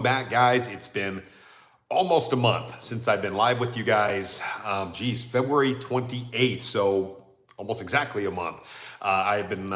Back, guys. It's been almost a month since I've been live with you guys. February 28th, so almost exactly a month. I've been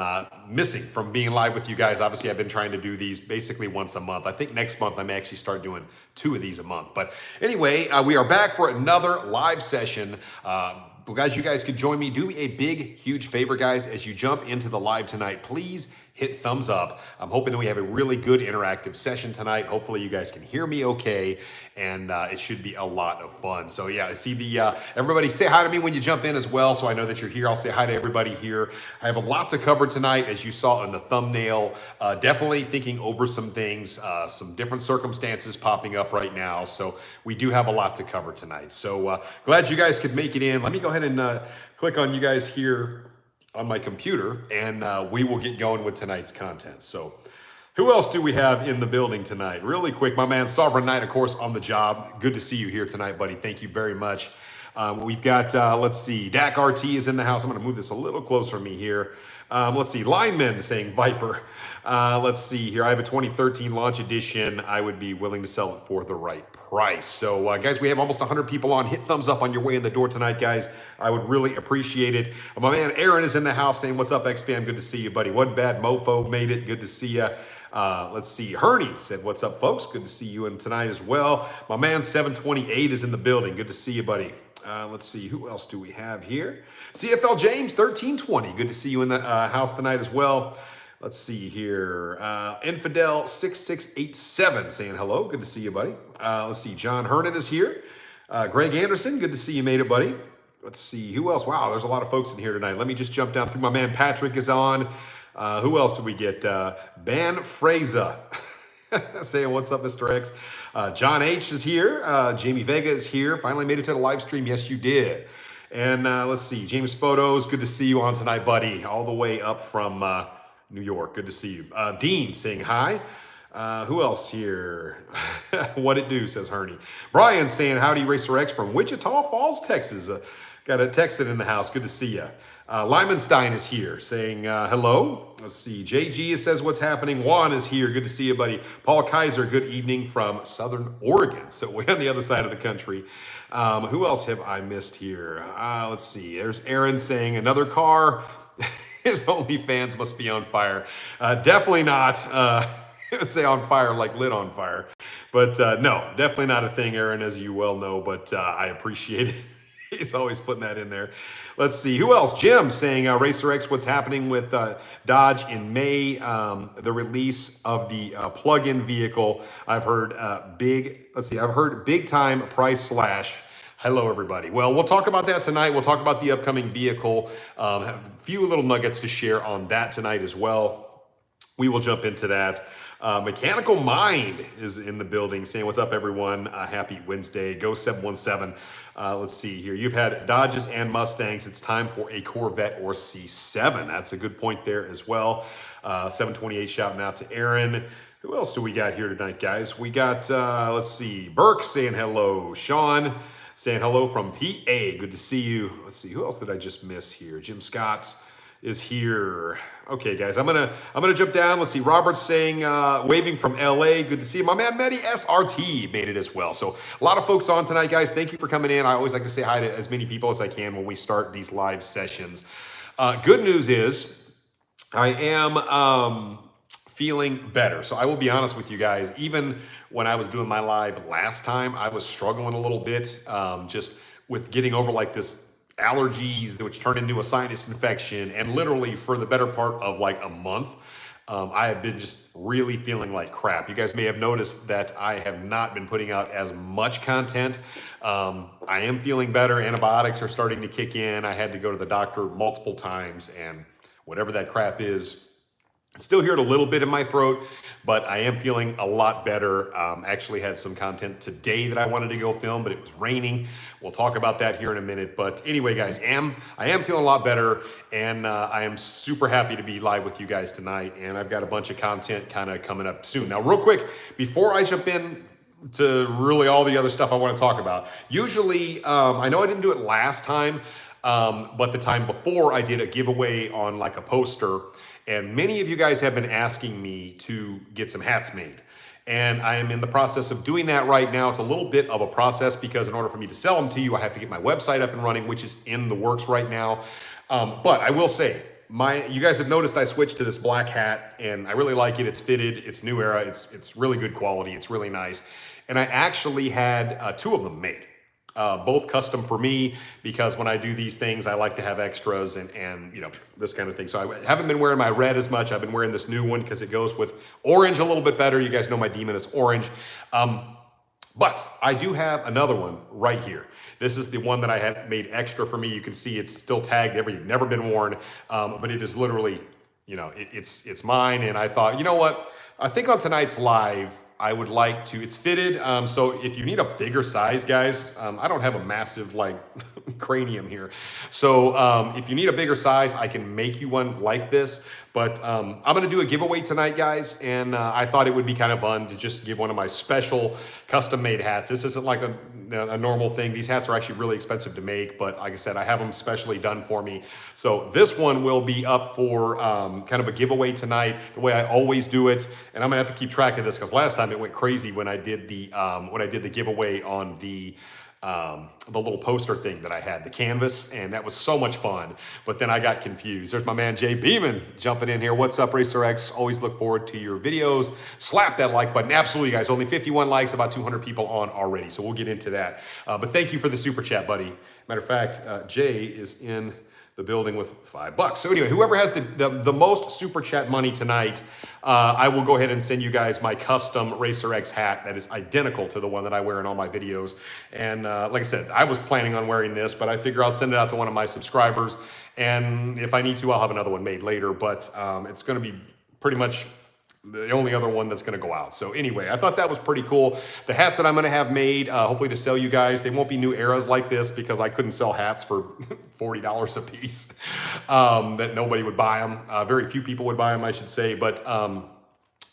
missing from being live with you guys. Obviously, I've been trying to do these basically once a month. I think next month I may actually start doing 2 of these a month. But anyway, we are back for another live session. Guys, you guys could join me. Do me a big, huge favor, guys, as you jump into the live tonight. Please hit thumbs up. I'm hoping that we have a really good interactive session tonight. Hopefully you guys can hear me okay, and it should be a lot of fun. So yeah, I see everybody say hi to me when you jump in as well, so I know that you're here. I'll say hi to everybody here. I have a lot to cover tonight, as you saw in the thumbnail. Definitely thinking over some things, some different circumstances popping up right now. So we do have a lot to cover tonight. So glad you guys could make it in. Let me go ahead and click on you guys here on my computer, and we will get going with tonight's content. So who else do we have in the building tonight? Really quick, my man Sovereign Knight, of course, on the job. Good to see you here tonight, buddy. Thank you very much. We've got, let's see, Dak RT is in the house. I'm going to move this a little closer to me here. Let's see, Lineman saying Viper. Let's see here. I have a 2013 launch edition. I would be willing to sell it for the right price. So, guys, we have almost 100 people on. Hit thumbs up on your way in the door tonight, guys. I would really appreciate it. My man Aaron is in the house saying, "What's up, X-Fam? Good to see you, buddy. What bad mofo made it. Good to see you." Let's see. Herney said, "What's up, folks? Good to see you in tonight as well." My man 728 is in the building. Good to see you, buddy. Let's see, who else do we have here? CFL James 1320. Good to see you in the house tonight as well. Let's see here. Infidel 6687 saying hello. Good to see you, buddy. Let's see. John Hernan is here. Greg Anderson. Good to see you made it, buddy. Let's see. Who else? Wow, there's a lot of folks in here tonight. Let me just jump down through. My man Patrick is on. Who else do we get? Ban Fraser saying, "What's up, Mr. X?" John H is here. Jamie Vega is here. Finally made it to the live stream. Yes, you did. And let's see. James Photos. Good to see you on tonight, buddy. All the way up from New York. Good to see you. Dean saying hi. Who else here? What it do, says Herney. Brian saying howdy, Racer X from Wichita Falls, Texas. Got a Texan in the house. Good to see you. Lymanstein is here saying hello. Let's see. JG says what's happening. Juan is here. Good to see you, buddy. Paul Kaiser, good evening from Southern Oregon. So we're on the other side of the country. Who else have I missed here? Let's see. There's Aaron saying another car. His OnlyFans must be on fire. Definitely not. I would say on fire like lit on fire. But no, definitely not a thing, Aaron, as you well know. But I appreciate it. He's always putting that in there. Let's see. Who else? Jim saying, Racer X, what's happening with Dodge in May? The release of the plug-in vehicle. I've heard big time price slash. Hello, everybody. Well, we'll talk about that tonight. We'll talk about the upcoming vehicle. Have a few little nuggets to share on that tonight as well. We will jump into that. Mechanical Mind is in the building saying, "What's up, everyone? Happy Wednesday. Go 717. Let's see here. You've had Dodges and Mustangs. It's time for a Corvette or C7. That's a good point there as well. 728 shouting out to Aaron. Who else do we got here tonight, guys? We got, let's see, Burke saying hello. Sean saying hello from PA. Good to see you. Let's see, who else did I just miss here? Jim Scott is here. Okay, guys, I'm gonna jump down. Let's see. Robert's saying, waving from LA. Good to see you. My man Medi SRT made it as well. So a lot of folks on tonight, guys. Thank you for coming in. I always like to say hi to as many people as I can when we start these live sessions. Good news is I am feeling better. So I will be honest with you guys. Even when I was doing my live last time, I was struggling a little bit just with getting over like this allergies, which turned into a sinus infection, and literally for the better part of like a month, I have been just really feeling like crap. You guys may have noticed that I have not been putting out as much content. I am feeling better. Antibiotics are starting to kick in. I had to go to the doctor multiple times, and whatever that crap is, still hear it a little bit in my throat, but I am feeling a lot better. Actually had some content today that I wanted to go film, but it was raining. We'll talk about that here in a minute. But anyway, guys, I am feeling a lot better, and I am super happy to be live with you guys tonight. And I've got a bunch of content kind of coming up soon. Now, real quick, before I jump in to really all the other stuff I want to talk about, usually, I know I didn't do it last time, but the time before I did a giveaway on like a poster. And many of you guys have been asking me to get some hats made. And I am in the process of doing that right now. It's a little bit of a process because in order for me to sell them to you, I have to get my website up and running, which is in the works right now. But I will say, you guys have noticed I switched to this black hat, and I really like it. It's fitted, it's New Era, it's really good quality, it's really nice. And I actually had 2 of them made. Both custom for me, because when I do these things, I like to have extras and you know, this kind of thing. So I haven't been wearing my red as much. I've been wearing this new one because it goes with orange a little bit better. You guys know my Demon is orange. But I do have another one right here. This is the one that I had made extra for me. You can see it's still tagged, never been worn, but it is literally, you know, it's mine. And I thought, you know what? I think on tonight's live, I would like to, it's fitted. So if you need a bigger size, guys, I don't have a massive like cranium here. So if you need a bigger size, I can make you one like this. But I'm going to do a giveaway tonight, guys. And I thought it would be kind of fun to just give one of my special custom made hats. This isn't like a normal thing. These hats are actually really expensive to make. But like I said, I have them specially done for me. So this one will be up for kind of a giveaway tonight, the way I always do it. And I'm going to have to keep track of this because last time it went crazy when I did the giveaway on the little poster thing that I had, the canvas, and that was so much fun. But then I got confused. There's my man Jay Beeman jumping in here. What's up, Racer X? Always look forward to your videos. Slap that like button. Absolutely, guys. Only 51 likes, about 200 people on already. So we'll get into that. But thank you for the super chat, buddy. Matter of fact, Jay is in the building with $5. So anyway, whoever has the most super chat money tonight, I will go ahead and send you guys my custom Racer X hat that is identical to the one that I wear in all my videos. And like I said, I was planning on wearing this, but I figure I'll send it out to one of my subscribers. And if I need to, I'll have another one made later. But it's going to be pretty much the only other one that's going to go out. So anyway, I thought that was pretty cool. The hats that I'm going to have made, hopefully to sell you guys, they won't be New Eras like this because I couldn't sell hats for $40 a piece, that nobody would buy them. Very few people would buy them, I should say. But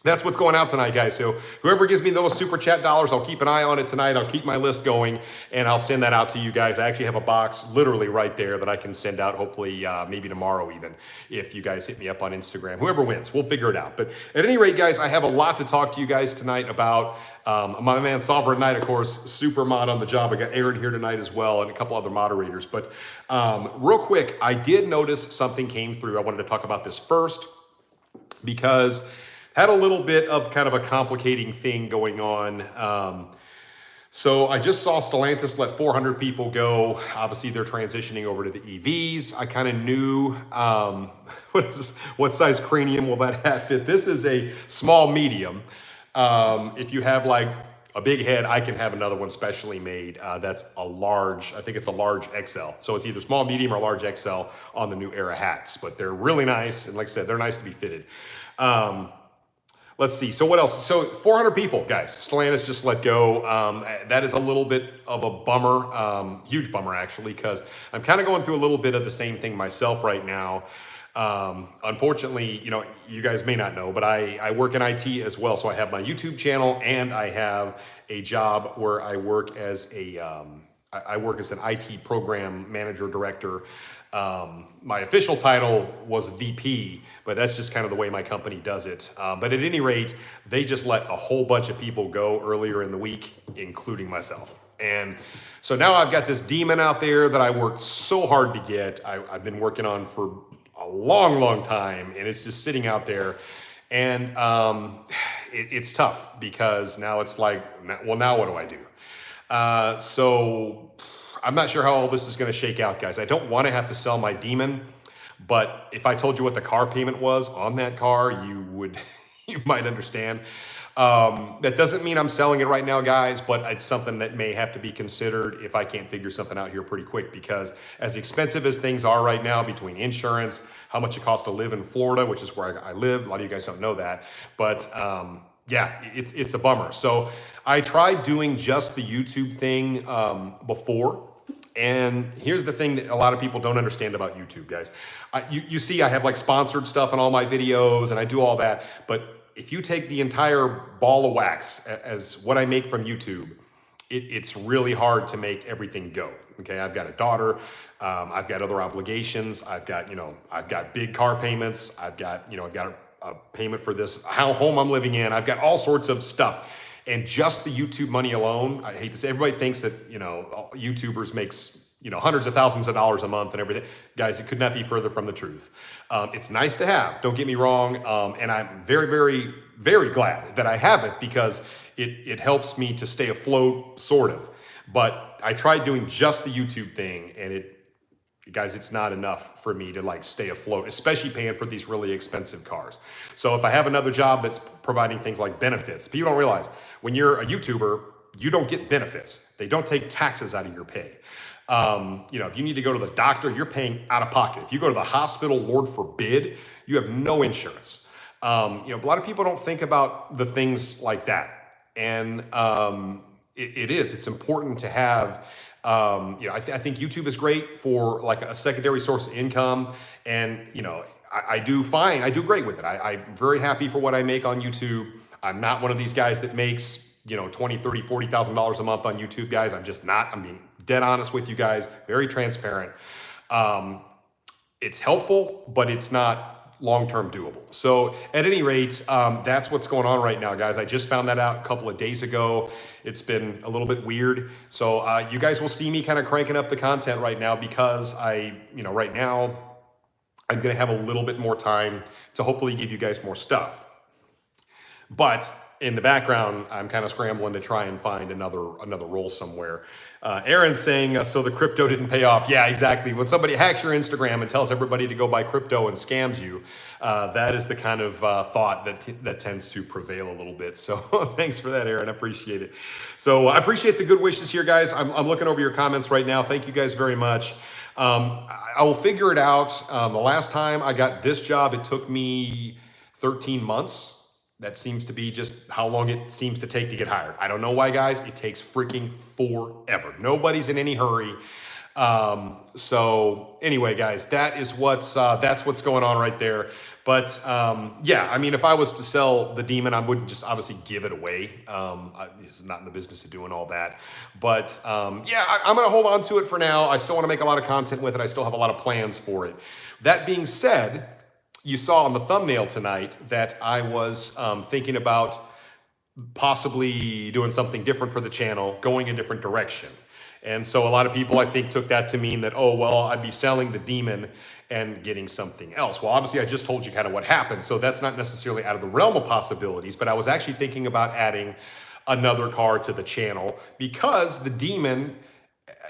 that's what's going out tonight, guys. So whoever gives me those super chat dollars, I'll keep an eye on it tonight. I'll keep my list going, and I'll send that out to you guys. I actually have a box literally right there that I can send out, hopefully maybe tomorrow even, if you guys hit me up on Instagram. Whoever wins, we'll figure it out. But at any rate, guys, I have a lot to talk to you guys tonight about. My man Sovereign Knight, of course, super mod on the job. I got Aaron here tonight as well, and a couple other moderators. But real quick, I did notice something came through. I wanted to talk about this first because had a little bit of kind of a complicating thing going on. So I just saw Stellantis let 400 people go. Obviously, they're transitioning over to the EVs. I kind of knew, what size cranium will that hat fit? This is a small medium. If you have like a big head, I can have another one specially made. That's a large, I think it's a large XL. So it's either small, medium, or large XL on the New Era hats. But they're really nice. And like I said, they're nice to be fitted. Let's see. So what else? So 400 people, guys. Stellantis just let go. That is a little bit of a bummer, huge bummer actually, because I'm kind of going through a little bit of the same thing myself right now. Unfortunately, you know, you guys may not know, but I work in IT as well. So I have my YouTube channel and I have a job where I work as an IT program manager director. My official title was VP, but that's just kind of the way my company does it. But at any rate, they just let a whole bunch of people go earlier in the week, including myself. And so now I've got this demon out there that I worked so hard to get. I've been working on for a long, long time, and it's just sitting out there. And it's tough because now it's like, well, now what do I do? So I'm not sure how all this is going to shake out, guys. I don't want to have to sell my demon, but if I told you what the car payment was on that car, you might understand. That doesn't mean I'm selling it right now, guys, but it's something that may have to be considered if I can't figure something out here pretty quick, because as expensive as things are right now between insurance, how much it costs to live in Florida, which is where I live. A lot of you guys don't know that, but yeah, it's a bummer. So I tried doing just the YouTube thing before. And here's the thing that a lot of people don't understand about YouTube, guys. You see I have like sponsored stuff in all my videos and I do all that. But if you take the entire ball of wax as what I make from YouTube, it's really hard to make everything go. Okay, I've got a daughter. I've got other obligations. I've got big car payments. I've got a payment for this home I'm living in. I've got all sorts of stuff. And just the YouTube money alone, I hate to say, everybody thinks that, YouTubers makes, hundreds of thousands of dollars a month and everything. Guys, it could not be further from the truth. It's nice to have, don't get me wrong. And I'm very, very, very glad that I have it because it helps me to stay afloat, sort of. But I tried doing just the YouTube thing and guys, it's not enough for me to like stay afloat, especially paying for these really expensive cars. So if I have another job that's providing things like benefits, people don't realize when you're a YouTuber, you don't get benefits. They don't take taxes out of your pay. If you need to go to the doctor, you're paying out of pocket. If you go to the hospital, Lord forbid, you have no insurance. A lot of people don't think about the things like that. And it's important to have, I think YouTube is great for like a secondary source of income. And, I do fine. I do great with it. I'm very happy for what I make on YouTube. I'm not one of these guys that makes, $20, $30, $40,000 a month on YouTube, guys. I'm just not. I'm being dead honest with you guys, very transparent. It's helpful, but it's not long-term doable. So at any rate, that's what's going on right now, guys. I just found that out a couple of days ago. It's been a little bit weird. So you guys will see me kind of cranking up the content right now because right now I'm going to have a little bit more time to hopefully give you guys more stuff. But in the background, I'm kind of scrambling to try and find another role somewhere. Aaron's saying, so the crypto didn't pay off. Yeah, exactly. When somebody hacks your Instagram and tells everybody to go buy crypto and scams you, that is the kind of thought that tends to prevail a little bit. So thanks for that, Aaron. I appreciate it. So I appreciate the good wishes here, guys. I'm looking over your comments right now. Thank you guys very much. I will figure it out. The last time I got this job, it took me 13 months. That seems to be just how long it seems to take to get hired. I don't know why, guys. It takes freaking forever. Nobody's in any hurry. So anyway, guys, that's what's going on right there. But if I was to sell the Demon, I wouldn't just obviously give it away. This is not in the business of doing all that. But I'm going to hold on to it for now. I still want to make a lot of content with it. I still have a lot of plans for it. That being said, you saw on the thumbnail tonight that I was thinking about possibly doing something different for the channel, going a different direction. And so a lot of people, I think, took that to mean that, oh, well, I'd be selling the Demon and getting something else. Well, obviously, I just told you kind of what happened. So that's not necessarily out of the realm of possibilities, but I was actually thinking about adding another car to the channel because the Demon,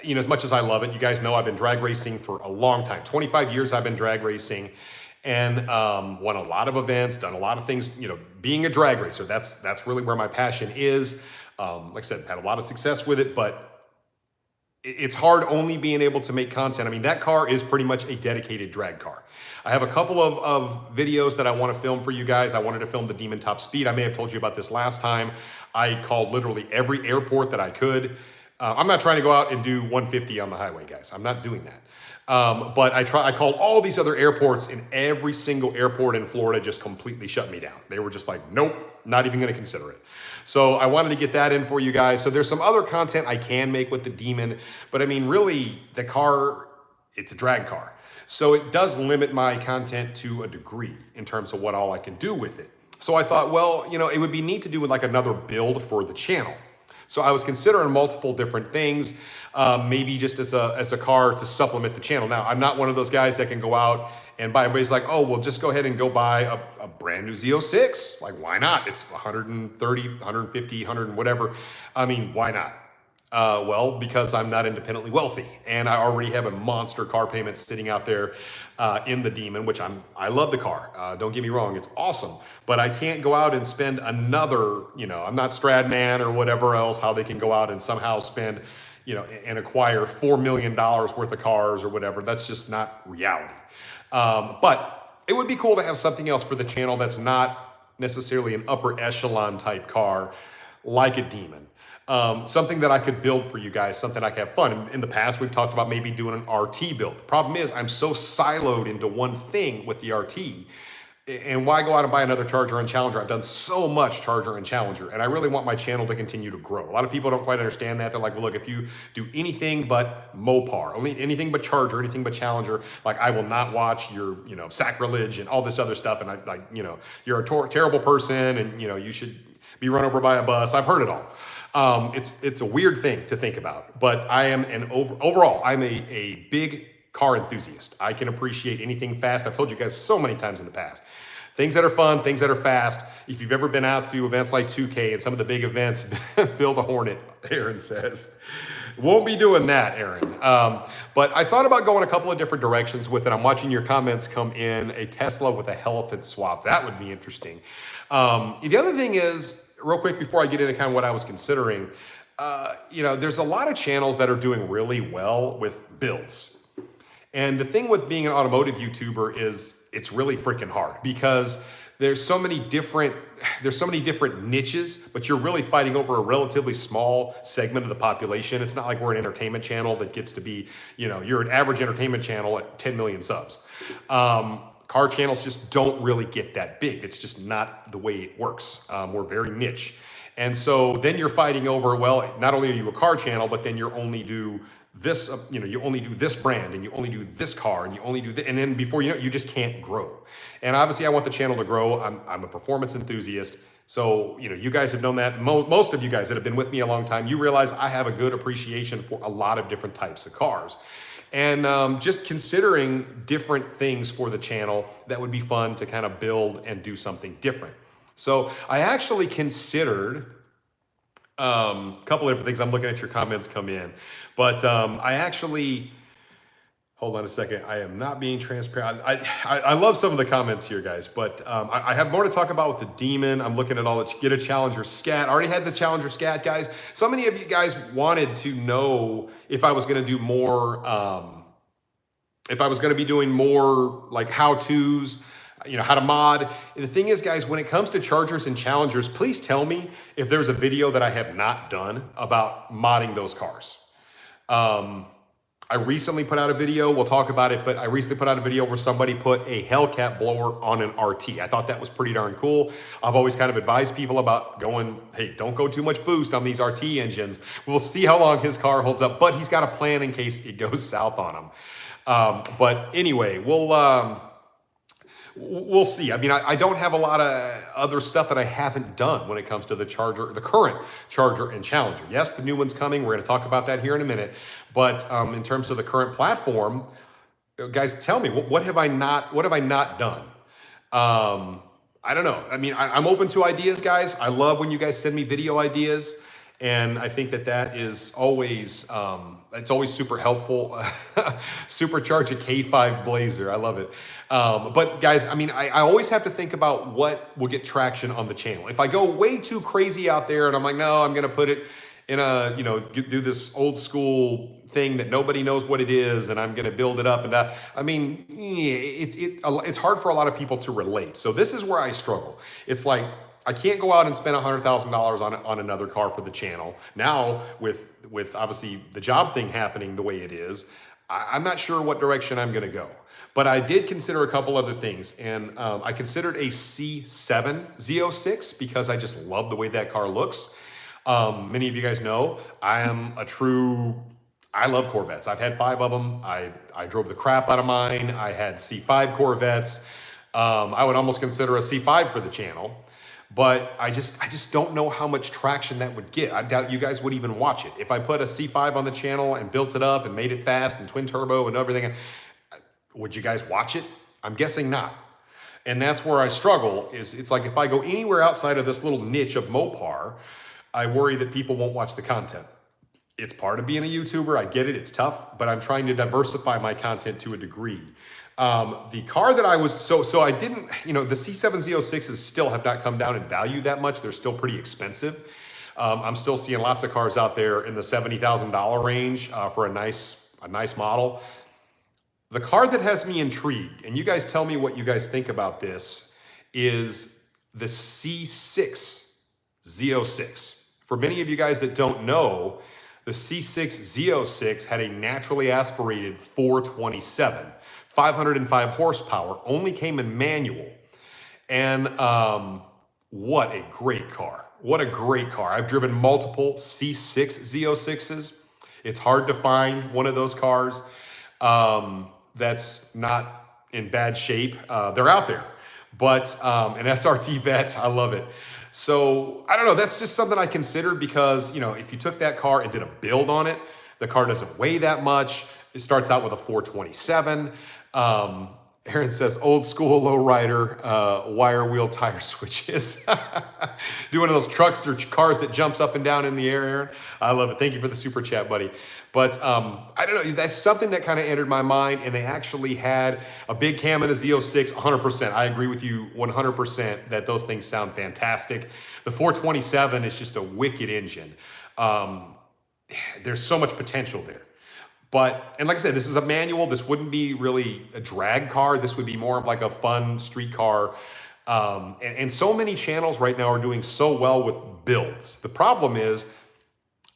as much as I love it, you guys know I've been drag racing for a long time. 25 years I've been drag racing. And won a lot of events, done a lot of things, being a drag racer, that's really where my passion is. Like I said, had a lot of success with it, but it's hard only being able to make content. I mean, that car is pretty much a dedicated drag car. I have a couple of videos that I want to film for you guys. I wanted to film the Demon Top Speed. I may have told you about this last time. I called literally every airport that I could. I'm not trying to go out and do 150 on the highway, guys. I'm not doing that. But I called all these other airports, and every single airport in Florida just completely shut me down. They were just like, nope, not even going to consider it. So I wanted to get that in for you guys. So there's some other content I can make with the Demon, but I mean, really, the car, it's a drag car. So it does limit my content to a degree in terms of what all I can do with it. So I thought, well, it would be neat to do like another build for the channel. So I was considering multiple different things, maybe just as a car to supplement the channel. Now, I'm not one of those guys that can go out and buy. Everybody's like, oh, well, just go ahead and go buy a brand new Z06. Like, why not? It's 130, 150, 100, whatever. I mean, why not? Well, because I'm not independently wealthy, and I already have a monster car payment sitting out there in the Demon, which I love the car. Don't get me wrong, it's awesome, but I can't go out and spend another, I'm not Stradman or whatever else, how they can go out and somehow spend, and acquire $4 million worth of cars or whatever. That's just not reality. But it would be cool to have something else for the channel that's not necessarily an upper echelon type car like a Demon. Something that I could build for you guys, something I could have fun. In the past, we've talked about maybe doing an RT build. The problem is I'm so siloed into one thing with the RT. And why go out and buy another Charger and Challenger? I've done so much Charger and Challenger, and I really want my channel to continue to grow. A lot of people don't quite understand that. They're like, well, look, if you do anything but Mopar, only anything but Charger, anything but Challenger, like I will not watch your, sacrilege and all this other stuff. And I like, you're a terrible person, and you should be run over by a bus. I've heard it all. It's a weird thing to think about, but I am overall, I'm a big car enthusiast. I can appreciate anything fast. I've told you guys so many times in the past. Things that are fun, things that are fast. If you've ever been out to events like 2K and some of the big events, build a Hornet, Aaron says. Won't be doing that, Aaron. But I thought about going a couple of different directions with it. I'm watching your comments come in. A Tesla with a elephant swap. That would be interesting. The other thing is, real quick before I get into kind of what I was considering, there's a lot of channels that are doing really well with builds. And the thing with being an automotive YouTuber is it's really freaking hard because there's so many different niches, but you're really fighting over a relatively small segment of the population. It's not like we're an entertainment channel that gets to be, you're an average entertainment channel at 10 million subs. Car channels just don't really get that big. It's just not the way it works. We're very niche. And so then you're fighting over, well, not only are you a car channel, but then you only do this, you only do this brand, and you only do this car, and you only do this, and then before you know it, you just can't grow. And obviously I want the channel to grow. I'm a performance enthusiast. So, you guys have known that. Most of you guys that have been with me a long time, you realize I have a good appreciation for a lot of different types of cars. And just considering different things for the channel that would be fun to kind of build and do something different. So I actually considered a couple of different things. I'm looking at your comments come in, but I actually, hold on a second. I am not being transparent. I love some of the comments here, guys, but I have more to talk about with the Demon. I'm looking at all the get a Challenger Scat. I already had the Challenger Scat, guys. So many of you guys wanted to know if I was going to do more, if I was going to be doing more like how-tos, how to mod. And the thing is, guys, when it comes to Chargers and Challengers, please tell me if there's a video that I have not done about modding those cars. I recently put out a video, we'll talk about it, but I recently put out a video where somebody put a Hellcat blower on an RT. I thought that was pretty darn cool. I've always kind of advised people about going, hey, don't go too much boost on these RT engines. We'll see how long his car holds up, but he's got a plan in case it goes south on him. But anyway, we'll see. I mean, I don't have a lot of other stuff that I haven't done when it comes to the current Charger and Challenger. Yes, the new one's coming. We're going to talk about that here in a minute. But in terms of the current platform, guys, tell me, what have I not done? I don't know. I mean, I'm open to ideas, guys. I love when you guys send me video ideas. And I think that is always, it's always super helpful. Supercharge a K5 Blazer. I love it. But guys, I mean, I always have to think about what will get traction on the channel. If I go way too crazy out there and I'm like, no, I'm going to put it in a, do this old school thing that nobody knows what it is, and I'm going to build it up. And I mean, it's hard for a lot of people to relate. So this is where I struggle. It's like, I can't go out and spend $100,000 on another car for the channel. Now, with obviously the job thing happening the way it is, I'm not sure what direction I'm going to go. But I did consider a couple other things, and I considered a C7 Z06 because I just love the way that car looks. Many of you guys know I love Corvettes. I've had 5 of them. I drove the crap out of mine. I had C5 Corvettes. I would almost consider a C5 for the channel. But I just don't know how much traction that would get. I doubt you guys would even watch it. If I put a C5 on the channel and built it up and made it fast and twin turbo and everything, would you guys watch it? I'm guessing not. And that's where I struggle. It's like if I go anywhere outside of this little niche of Mopar, I worry that people won't watch the content. It's part of being a YouTuber. I get it. It's tough, but I'm trying to diversify my content to a degree. The car that I was, so I didn't, the C7 Z06s still have not come down in value that much. They're still pretty expensive. I'm still seeing lots of cars out there in the $70,000 range for a nice model. The car that has me intrigued, and you guys tell me what you guys think about this, is the C6 Z06. For many of you guys that don't know, the C6 Z06 had a naturally aspirated 427. 505 horsepower, only came in manual. And what a great car. What a great car. I've driven multiple C6 Z06s. It's hard to find one of those cars that's not in bad shape. They're out there. But an SRT vet, I love it. So I don't know, that's just something I considered because, if you took that car and did a build on it, the car doesn't weigh that much. It starts out with a 427. Aaron says, old school lowrider, wire wheel tire switches. Do one of those trucks or cars that jumps up and down in the air, Aaron. I love it. Thank you for the super chat, buddy. But I don't know, that's something that kind of entered my mind, and they actually had a big cam and a Z06, 100%. I agree with you 100% that those things sound fantastic. The 427 is just a wicked engine. There's so much potential there. And like I said, this is a manual. This wouldn't be really a drag car. This would be more of like a fun street car. And so many channels right now are doing so well with builds. The problem is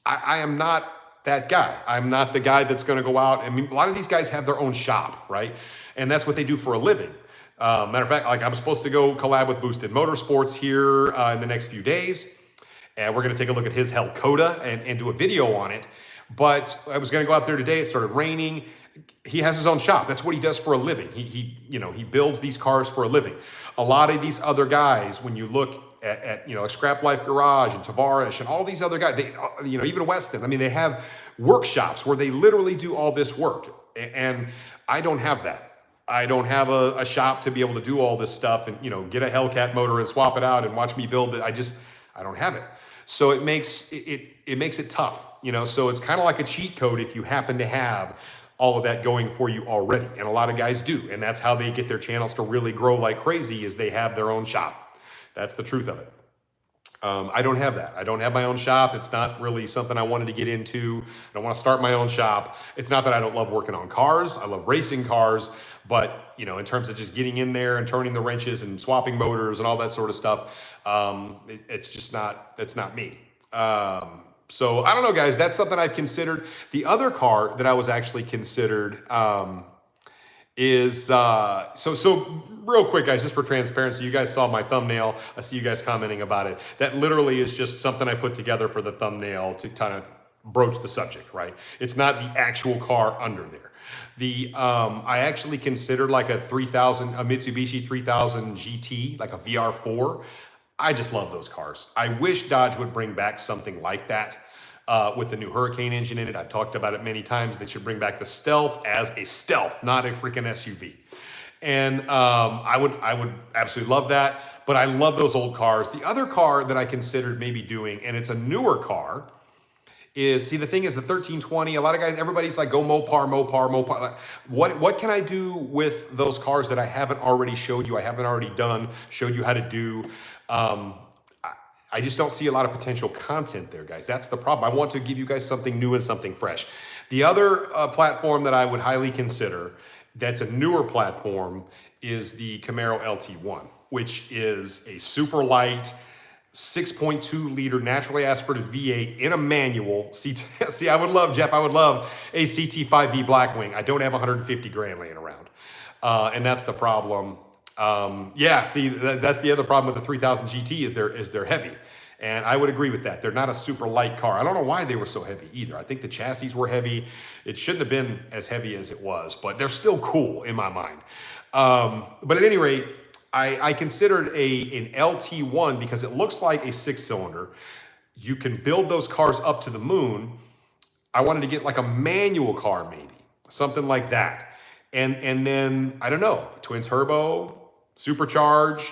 I am not that guy. I'm not the guy that's going to go out. I mean, a lot of these guys have their own shop, right? And that's what they do for a living. Matter of fact, like I'm supposed to go collab with Boosted Motorsports here in the next few days. And we're going to take a look at his Hellcoda and do a video on it. But I was going to go out there today. It started raining. He has his own shop. That's what he does for a living. He builds these cars for a living. A lot of these other guys, when you look at a Scrap Life Garage and Tavares and all these other guys, even Weston, I mean, they have workshops where they literally do all this work. And I don't have that. I don't have a shop to be able to do all this stuff and, get a Hellcat motor and swap it out and watch me build it. I don't have it. So it makes it tough, so it's kind of like a cheat code if you happen to have all of that going for you already. And a lot of guys do. And that's how they get their channels to really grow like crazy, is they have their own shop. That's the truth of it. I don't have that. I don't have my own shop. It's not really something I wanted to get into. I don't want to start my own shop. It's not that I don't love working on cars. I love racing cars. But, in terms of just getting in there and turning the wrenches and swapping motors and all that sort of stuff, it's not me. So I don't know, guys, that's something I've considered. The other car that I was actually considered is, so real quick, guys, just for transparency, you guys saw my thumbnail. I see you guys commenting about it. That literally is just something I put together for the thumbnail to kind of broach the subject, right? It's not the actual car under there. I actually considered like a Mitsubishi 3000 GT, like a VR4. I just love those cars. I wish Dodge would bring back something like that with the new Hurricane engine in it. I've talked about it many times. They should bring back the Stealth as a stealth, not a freaking SUV. And I would absolutely love that. But I love those old cars. The other car that I considered maybe doing, and it's a newer car, is, see, the thing is the 1320, a lot of guys, everybody's like, go Mopar. What can I do with those cars that I haven't already showed you, I haven't already showed you how to do? I just don't see a lot of potential content there, guys. That's the problem. I want to give you guys something new and something fresh. The other platform that I would highly consider that's a newer platform is the Camaro LT1, which is a super light, 6.2 liter naturally aspirated V8 in a manual. See, I would love a CT5V Blackwing. I don't have 150 grand laying around. And that's the problem. See, that's the other problem with the 3000 GT is they're heavy. And I would agree with that. They're not a super light car. I don't know why they were so heavy either. I think the chassis were heavy. It shouldn't have been as heavy as it was, but they're still cool in my mind. But at any rate, I considered an LT1 because it looks like a 6-cylinder. You can build those cars up to the moon. I wanted to get like a manual car, maybe something like that. And then, I don't know, twin turbo, supercharge,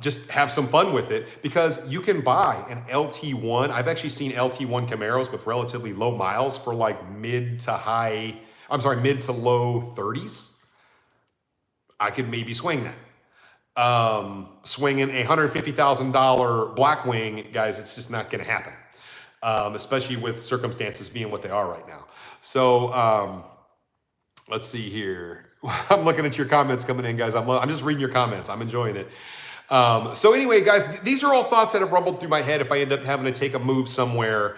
just have some fun with it, because you can buy an LT1. I've actually seen LT1 Camaros with relatively low miles for like mid to low 30s. I could maybe swing that. Swinging a $150,000 Blackwing, guys, it's just not going to happen, especially with circumstances being what they are right now. So let's see here. I'm looking at your comments coming in, guys. I'm just reading your comments. I'm enjoying it. So anyway, guys, these are all thoughts that have rumbled through my head if I end up having to take a move somewhere.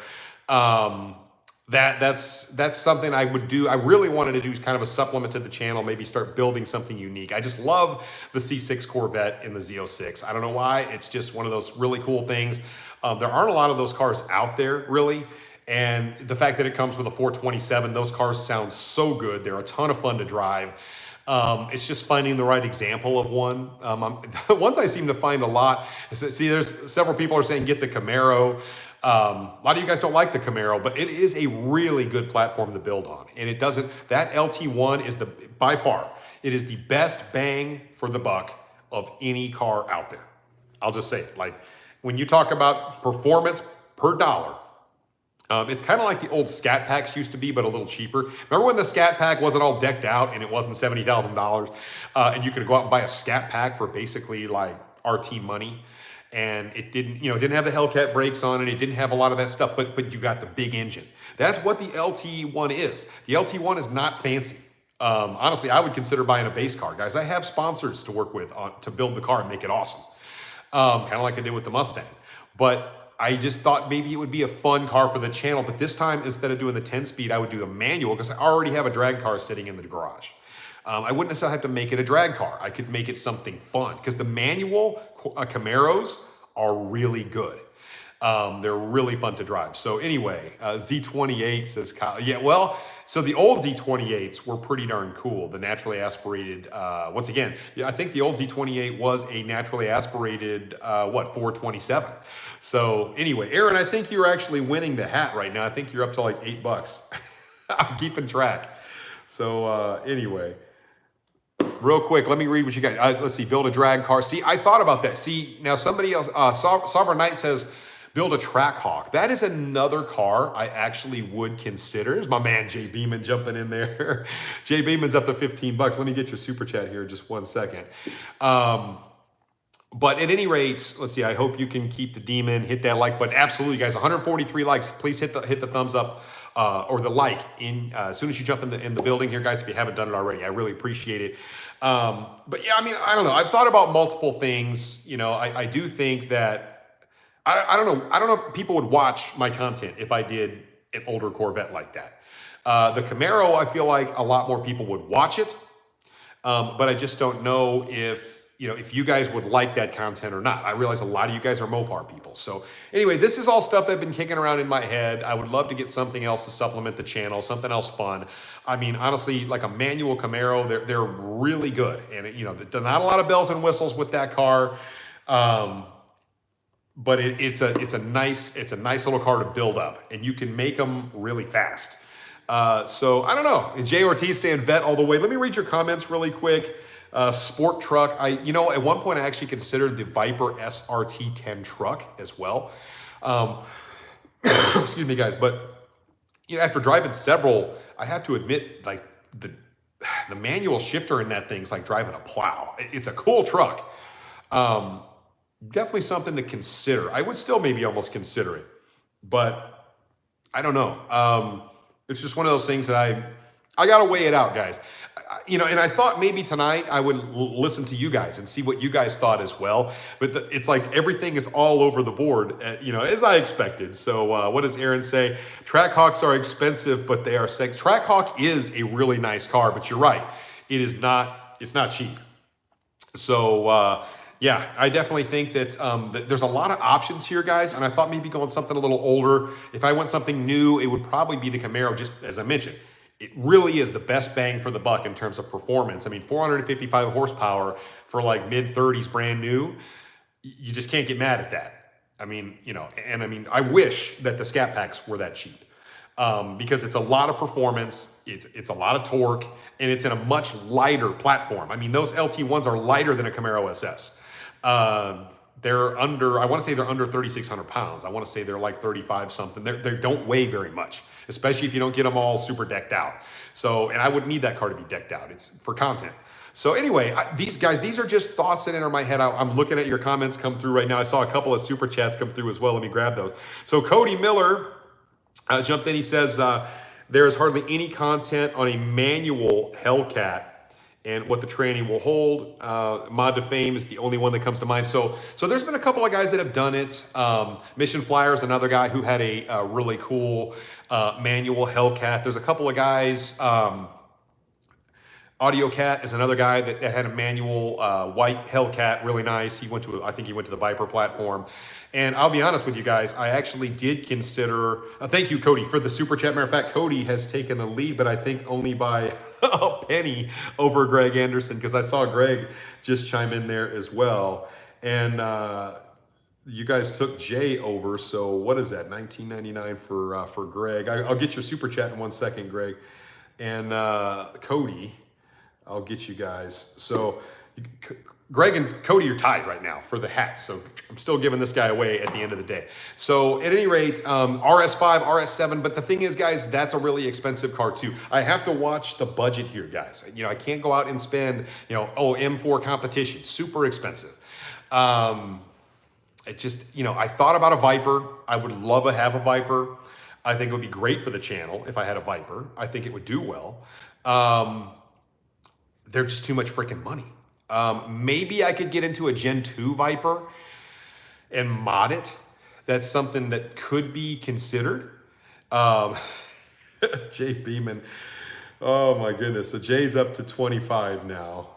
That's something I would do. I really wanted to do kind of a supplement to the channel, maybe start building something unique. I just love the C6 Corvette in the Z06. I don't know why. It's just one of those really cool things. There aren't a lot of those cars out there, really. And the fact that it comes with a 427, those cars sound so good. They're a ton of fun to drive. It's just finding the right example of one. Ones I seem to find a lot. See, there's several people are saying get the Camaro. A lot of you guys don't like the Camaro, but it is a really good platform to build on. And it doesn't, that LT1 is by far, it is the best bang for the buck of any car out there. I'll just say it. Like when you talk about performance per dollar, it's kind of like the old Scat Packs used to be, but a little cheaper. Remember when the Scat Pack wasn't all decked out and it wasn't $70,000, and you could go out and buy a Scat Pack for basically like RT money, and it didn't, didn't have the Hellcat brakes on it. It didn't have a lot of that stuff, but you got the big engine. That's what the LT1 is. The LT1 is not fancy. Honestly, I would consider buying a base car, guys. I have sponsors to work with to build the car and make it awesome, kind of like I did with the Mustang, but I just thought maybe it would be a fun car for the channel, but this time, instead of doing the 10-speed, I would do a manual because I already have a drag car sitting in the garage. I wouldn't necessarily have to make it a drag car. I could make it something fun because the manual Camaros are really good. They're really fun to drive. So anyway, Z28 says Kyle. Yeah, well, so the old Z28s were pretty darn cool. The naturally aspirated, once again, yeah, I think the old Z28 was a naturally aspirated, 427. So anyway, Aaron, I think you're actually winning the hat right now. I think you're up to like $8. I'm keeping track. So anyway, real quick, let me read what you got. Let's see, build a drag car. See, I thought about that. See, now somebody else, Sovereign Knight says, build a Trackhawk. That is another car I actually would consider. There's my man Jay Beeman jumping in there. Jay Beeman's up to $15. Let me get your super chat here just 1 second. But at any rate, let's see, I hope you can keep the demon, hit that like button. Absolutely, guys, 143 likes. Please hit the thumbs up or the like as soon as you jump in the building here, guys, if you haven't done it already. I really appreciate it. But yeah, I mean, I don't know. I've thought about multiple things. I do think that, I don't know. I don't know if people would watch my content if I did an older Corvette like that. The Camaro, I feel like a lot more people would watch it. But I just don't know if you guys would like that content or not. I realize a lot of you guys are Mopar people. So anyway, this is all stuff that's been kicking around in my head. I would love to get something else to supplement the channel, something else fun. I mean, honestly, like a manual Camaro, they're really good. And there's not a lot of bells and whistles with that car. But it's a nice little car to build up, and you can make them really fast. So I don't know. And Jay Ortiz saying vet all the way. Let me read your comments really quick. Sport truck. At one point I actually considered the Viper SRT 10 truck as well. Excuse me, guys. But after driving several, I have to admit, like the manual shifter in that thing's like driving a plow. It's a cool truck. Definitely something to consider. I would still maybe almost consider it, but I don't know. It's just one of those things that I got to weigh it out, guys. And I thought maybe tonight I would listen to you guys and see what you guys thought as well. But it's like everything is all over the board, as I expected. So what does Aaron say? Trackhawks are expensive, but they are sex. Trackhawk is a really nice car, but you're right. It's not cheap. So yeah, I definitely think that there's a lot of options here, guys. And I thought maybe going something a little older. If I went something new, it would probably be the Camaro, just as I mentioned. It really is the best bang for the buck in terms of performance. I mean, 455 horsepower for like mid-30s brand new, you just can't get mad at that. I mean, I wish that the Scat Packs were that cheap because it's a lot of performance, it's a lot of torque, and it's in a much lighter platform. I mean, those LT1s are lighter than a Camaro SS. They're under, I want to say they're under 3,600 pounds. I want to say they're like 35 something. They don't weigh very much, especially if you don't get them all super decked out. So, and I wouldn't need that car to be decked out. It's for content. So anyway, these are just thoughts that enter my head. I'm looking at your comments come through right now. I saw a couple of super chats come through as well. Let me grab those. So Cody Miller jumped in. He says, there is hardly any content on a manual Hellcat and what the tranny will hold. Mod to Fame is the only one that comes to mind. So there's been a couple of guys that have done it. Mission Flyer is another guy who had a really cool manual Hellcat. There's a couple of guys. Audio Cat is another guy that had a manual white Hellcat, really nice. I think he went to the Viper platform. And I'll be honest with you guys, I actually did consider, thank you, Cody, for the super chat. Matter of fact, Cody has taken the lead, but I think only by a penny over Greg Anderson, because I saw Greg just chime in there as well. And you guys took Jay over, so what is that, $19.99 for Greg? I'll get your super chat in 1 second, Greg. And Cody, I'll get you guys. So Greg and Cody are tied right now for the hat. So I'm still giving this guy away at the end of the day. So at any rate, RS5, RS7. But the thing is, guys, that's a really expensive car too. I have to watch the budget here, guys. You know, I can't go out and spend, M4 competition, super expensive. It just, I thought about a Viper. I would love to have a Viper. I think it would be great for the channel if I had a Viper. I think it would do well. They're just too much freaking money. Maybe I could get into a Gen 2 Viper and mod it. That's something that could be considered. Jay Beeman. Oh my goodness. So Jay's up to 25 now.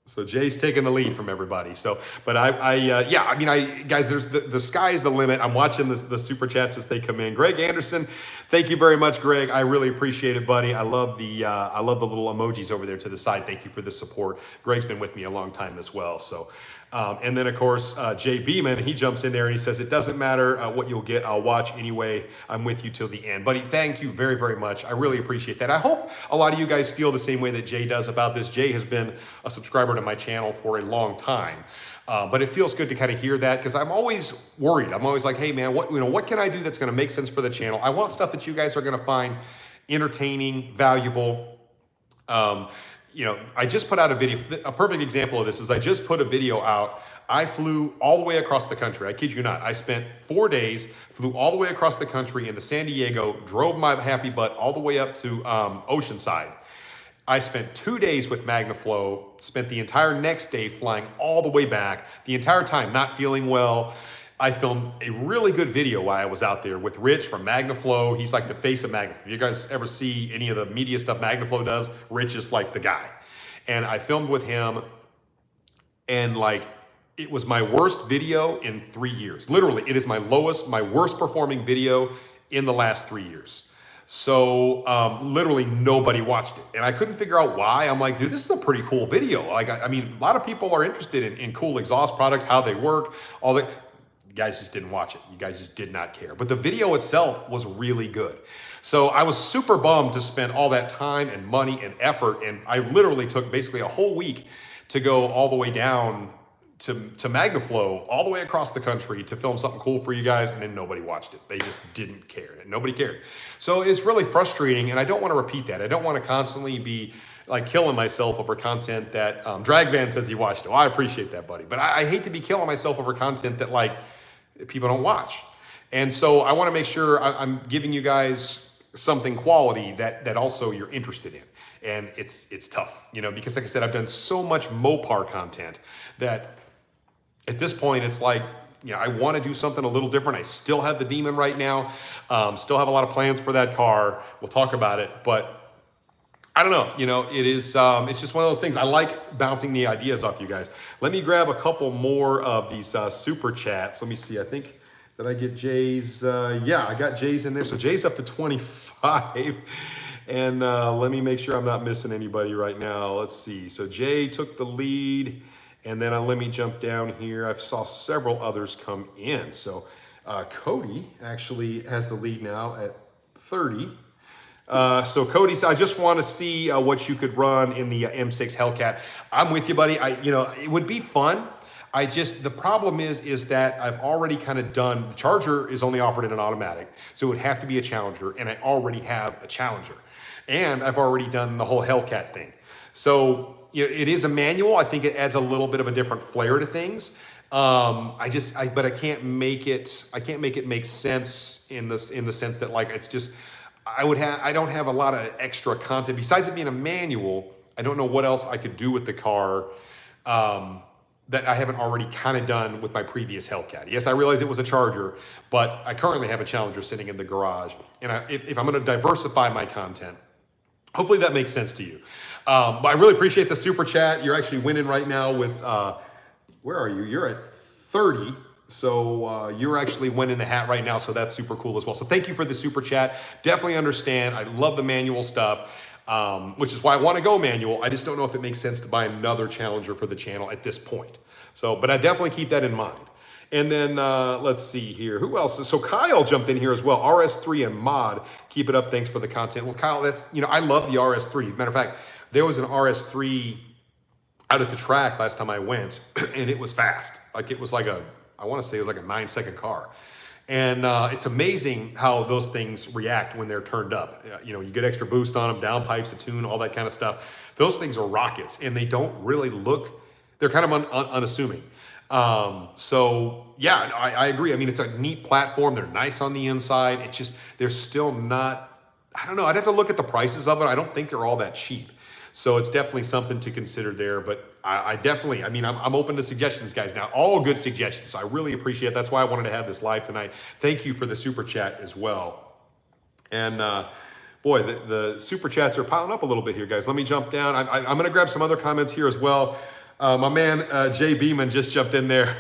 So Jay's taking the lead from everybody. So, but guys, there's the sky is the limit. I'm watching the super chats as they come in. Greg Anderson, thank you very much, Greg. I really appreciate it, buddy. I love the little emojis over there to the side. Thank you for the support. Greg's been with me a long time as well. So, and then of course, Jay Beeman, he jumps in there and he says, it doesn't matter what you'll get. I'll watch anyway. I'm with you till the end. Buddy, thank you very, very much. I really appreciate that. I hope a lot of you guys feel the same way that Jay does about this. Jay has been a subscriber to my channel for a long time. But it feels good to kind of hear that, because I'm always worried. I'm always like, hey man, what can I do that's going to make sense for the channel? I want stuff that you guys are going to find entertaining, valuable. I just put out a video. A perfect example of this is I just put a video out. I flew all the way across the country. I kid you not. I spent 4 days, flew all the way across the country into San Diego, drove my happy butt all the way up to Oceanside. I spent 2 days with MagnaFlow, spent the entire next day flying all the way back, the entire time not feeling well. I filmed a really good video while I was out there with Rich from MagnaFlow. He's like the face of MagnaFlow. If you guys ever see any of the media stuff MagnaFlow does, Rich is like the guy. And I filmed with him, and it was my worst video in 3 years. Literally, it is my worst performing video in the last 3 years. So literally nobody watched it. And I couldn't figure out why. I'm like, dude, this is a pretty cool video. I mean, a lot of people are interested in cool exhaust products, how they work, all that. You guys just didn't watch it. You guys just did not care. But the video itself was really good. So I was super bummed to spend all that time and money and effort. And I literally took basically a whole week to go all the way down to MagnaFlow, all the way across the country to film something cool for you guys. And then nobody watched it. They just didn't care. And nobody cared. So it's really frustrating. And I don't want to repeat that. I don't want to constantly be killing myself over content that Dragvan says he watched it. Well, I appreciate that, buddy. But I hate to be killing myself over content that people don't watch. And so I want to make sure I'm giving you guys something quality that also you're interested in. And it's tough, because like I said, I've done so much Mopar content that at this point it's like, I want to do something a little different. I still have the Demon right now. Still have a lot of plans for that car. We'll talk about it, but I don't know, it is, it's just one of those things. I like bouncing the ideas off you guys. Let me grab a couple more of these super chats. Let me see, I think, did I get Jay's? Yeah, I got Jay's in there. So Jay's up to 25. And let me make sure I'm not missing anybody right now. Let's see. So Jay took the lead. And then let me jump down here. I saw several others come in. So Cody actually has the lead now at 30. So Cody said, I just want to see what you could run in the M6 Hellcat. I'm with you, buddy. It would be fun. The problem is that I've already kind of done, the Charger is only offered in an automatic, so it would have to be a Challenger, and I already have a Challenger. And I've already done the whole Hellcat thing. So, it is a manual. I think it adds a little bit of a different flair to things. But I can't make it make sense in the sense that it's just, I don't have a lot of extra content. Besides it being a manual, I don't know what else I could do with the car that I haven't already kind of done with my previous Hellcat. Yes, I realize it was a Charger, but I currently have a Challenger sitting in the garage. And if I'm going to diversify my content, hopefully that makes sense to you. But I really appreciate the super chat. You're actually winning right now with, where are you? You're at 30. So you're actually winning the hat right now. So that's super cool as well. So thank you for the super chat. Definitely understand. I love the manual stuff, which is why I want to go manual. I just don't know if it makes sense to buy another Challenger for the channel at this point. So, but I definitely keep that in mind. And then let's see here. Who else? So Kyle jumped in here as well. RS3 and Mod. Keep it up. Thanks for the content. Well, Kyle, that's, you know, I love the RS3. Matter of fact, there was an RS3 out at the track last time I went, and it was fast. Like it was like I want to say it was like a 9-second car. And it's amazing how those things react when they're turned up. You know, you get extra boost on them, downpipes, a tune, all that kind of stuff. Those things are rockets, and they don't really look, they're kind of unassuming. So yeah, I agree. I mean, it's a neat platform. They're nice on the inside. It's just, they're still not, I don't know. I'd have to look at the prices of it. I don't think they're all that cheap. So it's definitely something to consider there, but I definitely, I mean, I'm open to suggestions, guys. Now, all good suggestions. I really appreciate it. That's why I wanted to have this live tonight. Thank you for the super chat as well. And boy, the super chats are piling up a little bit here, guys. Let me jump down. I'm going to grab some other comments here as well. My man, Jay Beeman just jumped in there.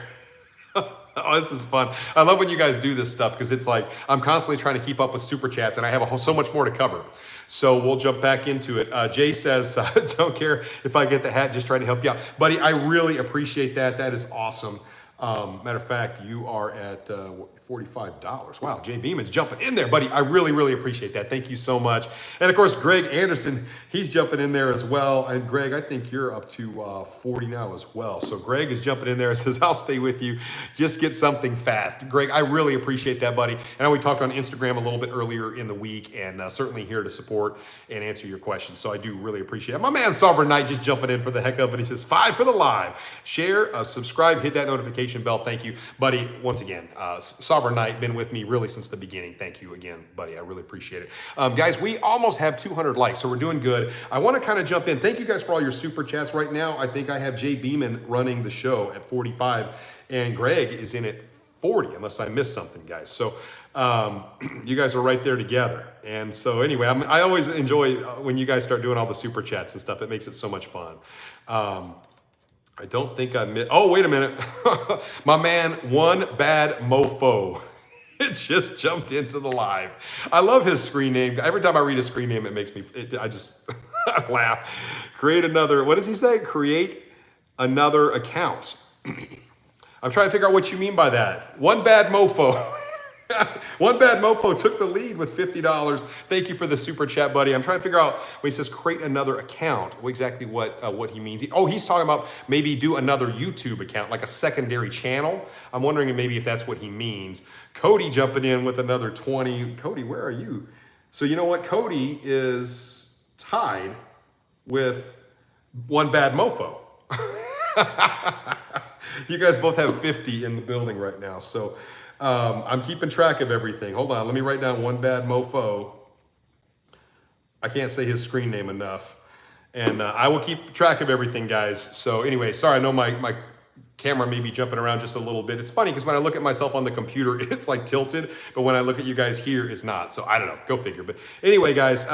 Oh, this is fun. I love when you guys do this stuff because it's like I'm constantly trying to keep up with super chats and I have so much more to cover. So we'll jump back into it. Jay says, don't care if I get the hat, just trying to help you out. Buddy, I really appreciate that. That is awesome. Matter of fact, you are at $45. Wow, Jay Beeman's jumping in there, buddy. I really, really appreciate that. Thank you so much. And of course, Greg Anderson, he's jumping in there as well. And Greg, I think you're up to 40 now as well. So Greg is jumping in there and says, I'll stay with you. Just get something fast. Greg, I really appreciate that, buddy. I know we talked on Instagram a little bit earlier in the week and certainly here to support and answer your questions. So I do really appreciate it. My man Sovereign Knight just jumping in for the heck of it. He says, 5 for the live. Share, subscribe, hit that notification bell. Thank you, buddy. Once again, Sovereign Knight, been with me really since the beginning. Thank you again, buddy. I really appreciate it. Guys, we almost have 200 likes, so we're doing good. I want to kind of jump in. Thank you guys for all your super chats. Right now, I think I have Jay Beeman running the show at 45, and Greg is in at 40, unless I missed something, guys. So you guys are right there together. And so anyway, I always enjoy when you guys start doing all the super chats and stuff. It makes it so much fun. I don't think I missed. Oh, wait a minute. My man, One Bad Mofo. It just jumped into the live. I love his screen name. Every time I read his screen name, it makes me, I just laugh. Create another, what does he say? Create another account. I'm trying to figure out what you mean by that. One Bad Mofo. One Bad Mofo took the lead with $50. Thank you for the super chat, buddy. I'm trying to figure out when he says create another account, exactly what he means. Oh, he's talking about maybe do another YouTube account, like a secondary channel. I'm wondering maybe if that's what he means. Cody jumping in with another 20. Cody, where are you? So you know what? Cody is tied with One Bad Mofo. You guys both have 50 in the building right now. So I'm keeping track of everything. Hold on, let me write down One Bad Mofo. I can't say his screen name enough. And I will keep track of everything, guys. So anyway, sorry, I know my camera may be jumping around just a little bit. It's funny because when I look at myself on the computer, it's like tilted. But when I look at you guys here, it's not. So I don't know, go figure. But anyway, guys,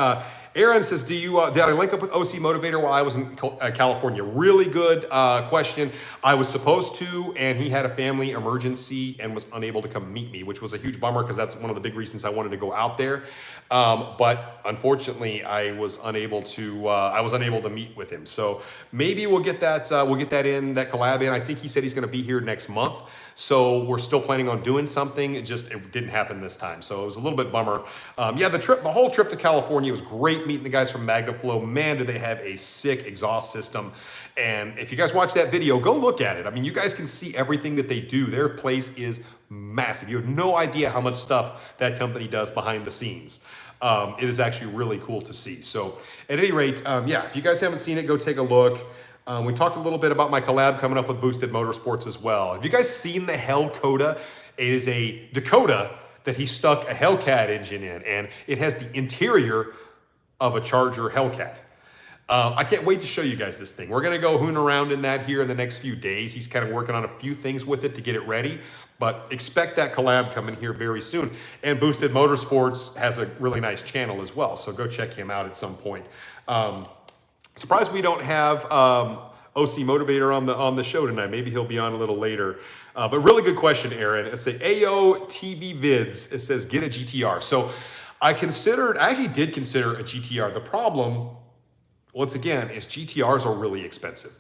Aaron says, did I link up with OC Motivator while I was in California? Really good question. I was supposed to, and he had a family emergency and was unable to come meet me, which was a huge bummer because that's one of the big reasons I wanted to go out there. But unfortunately, I was unable to meet with him. So maybe we'll get that that collab in. I think he said he's going to be here next month. So we're still planning on doing something. It didn't happen this time. So it was a little bit bummer. Yeah, the whole trip to California was great meeting the guys from MagnaFlow. Man, do they have a sick exhaust system. And if you guys watch that video, go look at it. I mean, you guys can see everything that they do. Their place is massive. You have no idea how much stuff that company does behind the scenes. It is actually really cool to see. So at any rate, yeah, if you guys haven't seen it, go take a look. We talked a little bit about my collab coming up with Boosted Motorsports as well. Have you guys seen the Hellcoda? It is a Dakota that he stuck a Hellcat engine in, and it has the interior of a Charger Hellcat. I can't wait to show you guys this thing. We're going to go hoon around in that here in the next few days. He's kind of working on a few things with it to get it ready, but expect that collab coming here very soon. And Boosted Motorsports has a really nice channel as well, so go check him out at some point. Surprised we don't have OC Motivator on the show tonight. Maybe he'll be on a little later. But really good question, Aaron. It's a AO TV Vids. It says get a GTR. So I actually did consider a GTR. The problem, once again, is GTRs are really expensive.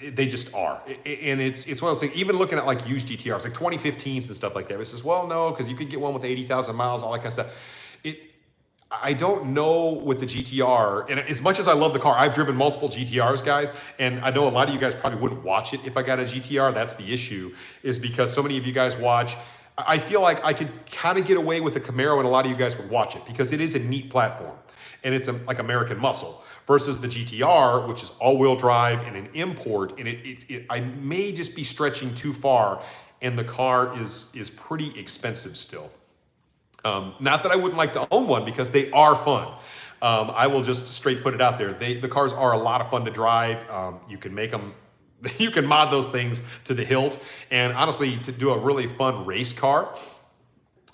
They just are. And it's one of those things, even looking at like used GTRs, like 2015s and stuff like that. It says, well, no, because you could get one with 80,000 miles, all that kind of stuff. I don't know with the GTR, and as much as I love the car, I've driven multiple GTRs, guys, and I know a lot of you guys probably wouldn't watch it if I got a GTR. That's the issue, is because so many of you guys watch. I feel like I could kind of get away with a Camaro, and a lot of you guys would watch it because it is a neat platform, and it's like American muscle versus the GTR, which is all-wheel drive and an import, and I may just be stretching too far, and the car is pretty expensive still. Not that I wouldn't like to own one, because they are fun. I will just straight put it out there. The cars are a lot of fun to drive. You can make them, you can mod those things to the hilt. And honestly, to do a really fun race car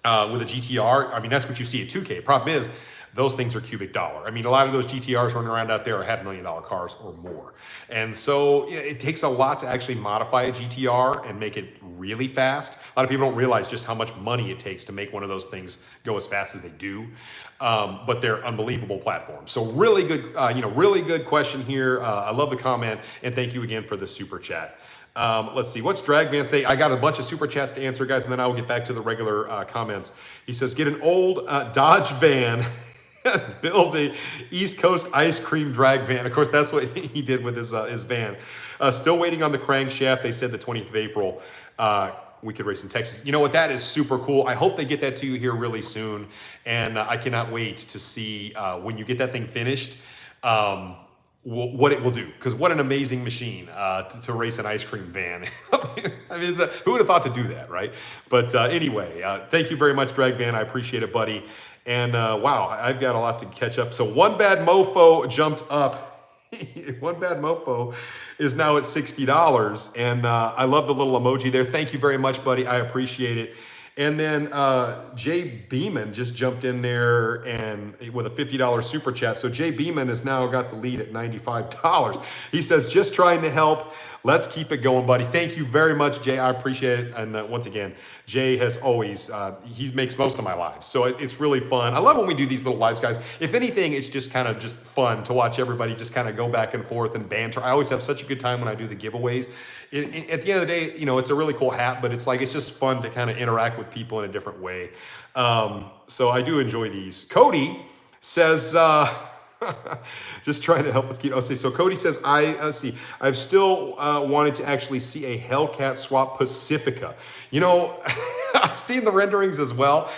with a GTR, I mean, that's what you see at 2K. Problem is, those things are cubic dollar. I mean, a lot of those GTRs running around out there are $500,000 cars or more. And so it takes a lot to actually modify a GTR and make it really fast. A lot of people don't realize just how much money it takes to make one of those things go as fast as they do. But they're unbelievable platforms. So really good, really good question here. I love the comment, and thank you again for the super chat. Let's see, what's Dragman say? I got a bunch of super chats to answer, guys, and then I will get back to the regular comments. He says, get an old Dodge van, build a East Coast ice cream drag van. Of course, that's what he did with his van. Still waiting on the crankshaft. They said the 20th of April. We could race in Texas. You know what? That is super cool. I hope they get that to you here really soon. And I cannot wait to see when you get that thing finished, what it will do. Because what an amazing machine to race an ice cream van. I mean, who would have thought to do that, right? But anyway, thank you very much, Drag Van. I appreciate it, buddy. And wow, I've got a lot to catch up. So One Bad Mofo jumped up. One Bad Mofo is now at $60. And I love the little emoji there. Thank you very much, buddy. I appreciate it. And then Jay Beeman just jumped in there and with a $50 super chat. So Jay Beeman has now got the lead at $95. He says, just trying to help. Let's keep it going, buddy. Thank you very much, Jay. I appreciate it. And once again, Jay has always, he makes most of my lives. So it's really fun. I love when we do these little lives, guys. If anything, it's just kind of just fun to watch everybody just kind of go back and forth and banter. I always have such a good time when I do the giveaways. At the end of the day, you know, it's a really cool hat, but it's like, it's just fun to kind of interact with people in a different way. So I do enjoy these. Cody says, just trying to help us keep. So Cody says, I've still wanted to actually see a Hellcat swap Pacifica. You know, I've seen the renderings as well.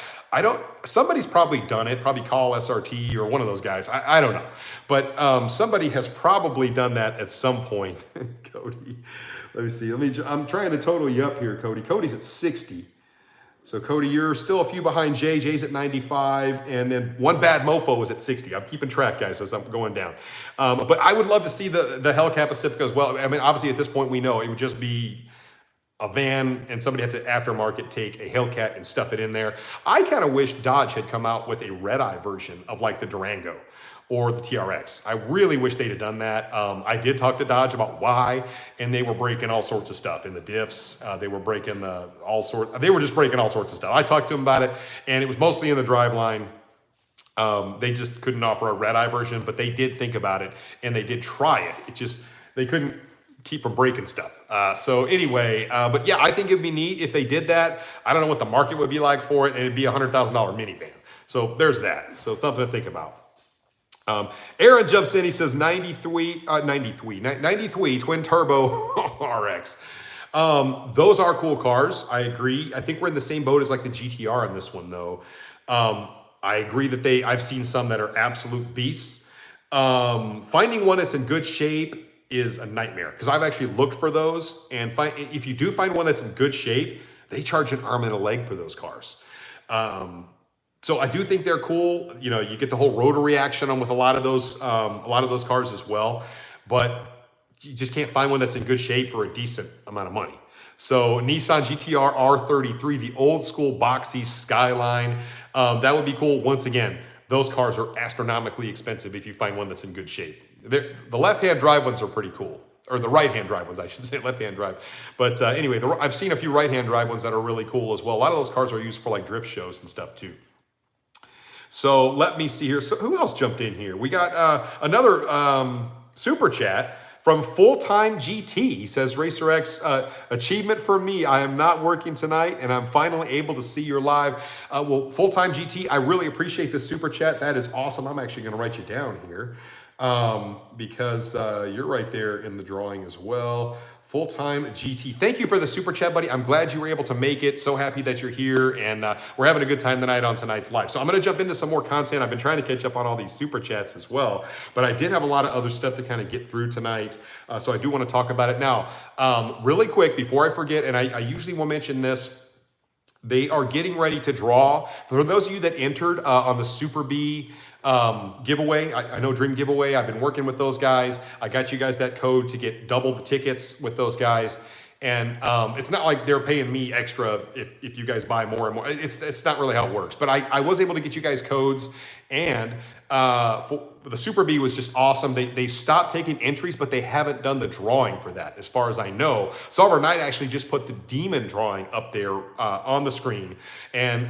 Somebody's probably done it, probably Call SRT or one of those guys. I don't know. But somebody has probably done that at some point. Cody, let me see. I'm trying to total you up here, Cody. Cody's at 60. So Cody, you're still a few behind Jay. Jay's at 95, and then One Bad Mofo is at 60. I'm keeping track, guys, as I'm going down. But I would love to see the Hellcat Pacifica as well. I mean, obviously at this point we know it would just be a van, and somebody have to aftermarket take a Hellcat and stuff it in there. I kind of wish Dodge had come out with a red-eye version of like the Durango or the TRX. I really wish they'd have done that. I did talk to Dodge about why, and they were breaking all sorts of stuff in the diffs. They were breaking they were just breaking all sorts of stuff. I talked to them about it, and it was mostly in the driveline. They just couldn't offer a red-eye version, but they did think about it, and they did try it. They couldn't keep from breaking stuff. So anyway, but yeah, I think it'd be neat if they did that. I don't know what the market would be like for it, and it'd be a $100,000 minivan. So there's that. So something to think about. Aaron jumps in. He says 93 twin turbo RX. Those are cool cars. I agree. I think we're in the same boat as like the GTR on this one though. I agree that I've seen some that are absolute beasts. Finding one that's in good shape is a nightmare because I've actually looked for those, and if you do find one that's in good shape, they charge an arm and a leg for those cars. So I do think they're cool. You know, you get the whole rotary action on with a lot of those cars as well, but you just can't find one that's in good shape for a decent amount of money. So Nissan GTR R33, the old school boxy Skyline, that would be cool. Once again, those cars are astronomically expensive if you find one that's in good shape. The left-hand drive ones are pretty cool, or the right-hand drive ones, I should say, left-hand drive. But anyway, I've seen a few right-hand drive ones that are really cool as well. A lot of those cars are used for like drift shows and stuff too. So let me see here. So who else jumped in here? We got another super chat from Full-Time GT. He says, Racer X, achievement for me. I am not working tonight and I'm finally able to see your live. Well, Full-Time GT, I really appreciate this super chat. That is awesome. I'm actually going to write you down here because you're right there in the drawing as well. Full-Time GT. Thank you for the super chat, buddy. I'm glad you were able to make it. So happy that you're here, and we're having a good time tonight on tonight's live. So I'm going to jump into some more content. I've been trying to catch up on all these super chats as well, but I did have a lot of other stuff to kind of get through tonight, so I do want to talk about it now. Really quick, before I forget, and I usually will mention this, they are getting ready to draw. For those of you that entered on the Super B giveaway, I know Dream Giveaway, I've been working with those guys. I got you guys that code to get double the tickets with those guys. And it's not like they're paying me extra if you guys buy more and more. It's not really how it works. But I was able to get you guys codes, and for the Super B was just awesome. They stopped taking entries, but they haven't done the drawing for that, as far as I know. Solver Knight actually just put the Demon drawing up there on the screen, and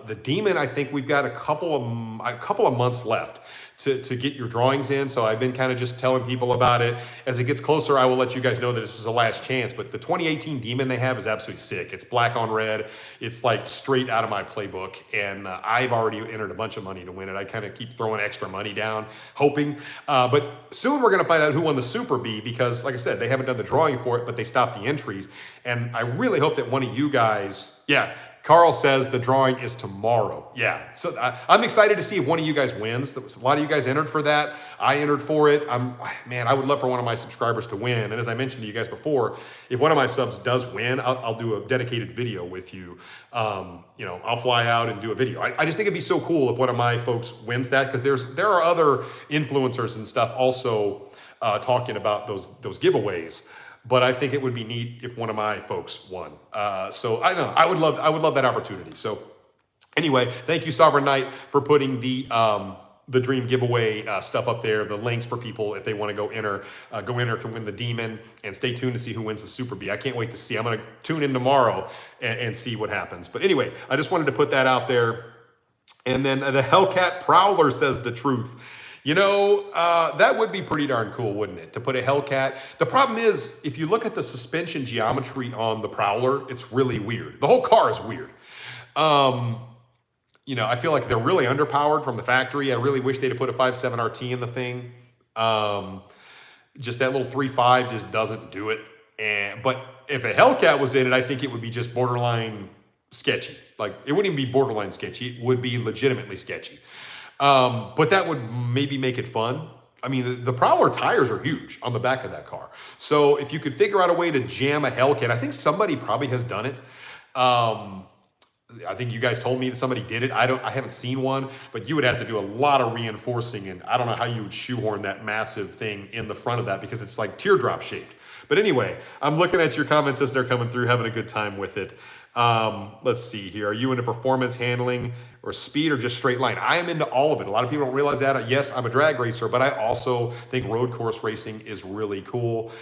the Demon, I think we've got a couple of months left to get your drawings in. So I've been kind of just telling people about it. As it gets closer, I will let you guys know that this is the last chance. But the 2018 Demon they have is absolutely sick. It's black on red. It's like straight out of my playbook. And I've already entered a bunch of money to win it. I kind of keep throwing extra money down, hoping. But soon we're going to find out who won the Super B, because like I said, they haven't done the drawing for it, but they stopped the entries. And I really hope that one of you guys, yeah, Carl says the drawing is tomorrow. Yeah, so I'm excited to see if one of you guys wins. A lot of you guys entered for that. I entered for it. Man, I would love for one of my subscribers to win. And as I mentioned to you guys before, if one of my subs does win, I'll do a dedicated video with you. You know, I'll fly out and do a video. I just think it'd be so cool if one of my folks wins that, because there are other influencers and stuff also talking about those giveaways. But I think it would be neat if one of my folks won. So I know I would love that opportunity. So anyway, thank you, Sovereign Knight, for putting the Dream giveaway stuff up there. The links for people if they want to go enter to win the Demon, and stay tuned to see who wins the Super B. I can't wait to see. I'm going to tune in tomorrow and see what happens. But anyway, I just wanted to put that out there. And then the Hellcat Prowler says the truth. You know, that would be pretty darn cool, wouldn't it? To put a Hellcat. The problem is, if you look at the suspension geometry on the Prowler, it's really weird. The whole car is weird. You know, I feel like they're really underpowered from the factory. I really wish they'd have put a 5.7 RT in the thing. Just that little 3.5 just doesn't do it. But if a Hellcat was in it, I think it would be just borderline sketchy. Like, it wouldn't even be borderline sketchy. It would be legitimately sketchy. But that would maybe make it fun. I mean, the Prowler tires are huge on the back of that car. So if you could figure out a way to jam a Hellcat, I think somebody probably has done it. I think you guys told me that somebody did it. I haven't seen one, but you would have to do a lot of reinforcing, and I don't know how you would shoehorn that massive thing in the front of that, because it's like teardrop shaped. But anyway, I'm looking at your comments as they're coming through, having a good time with it. Let's see here. Are you into performance, handling, or speed, or just straight line? I am into all of it. A lot of people don't realize that. Yes, I'm a drag racer, but I also think road course racing is really cool.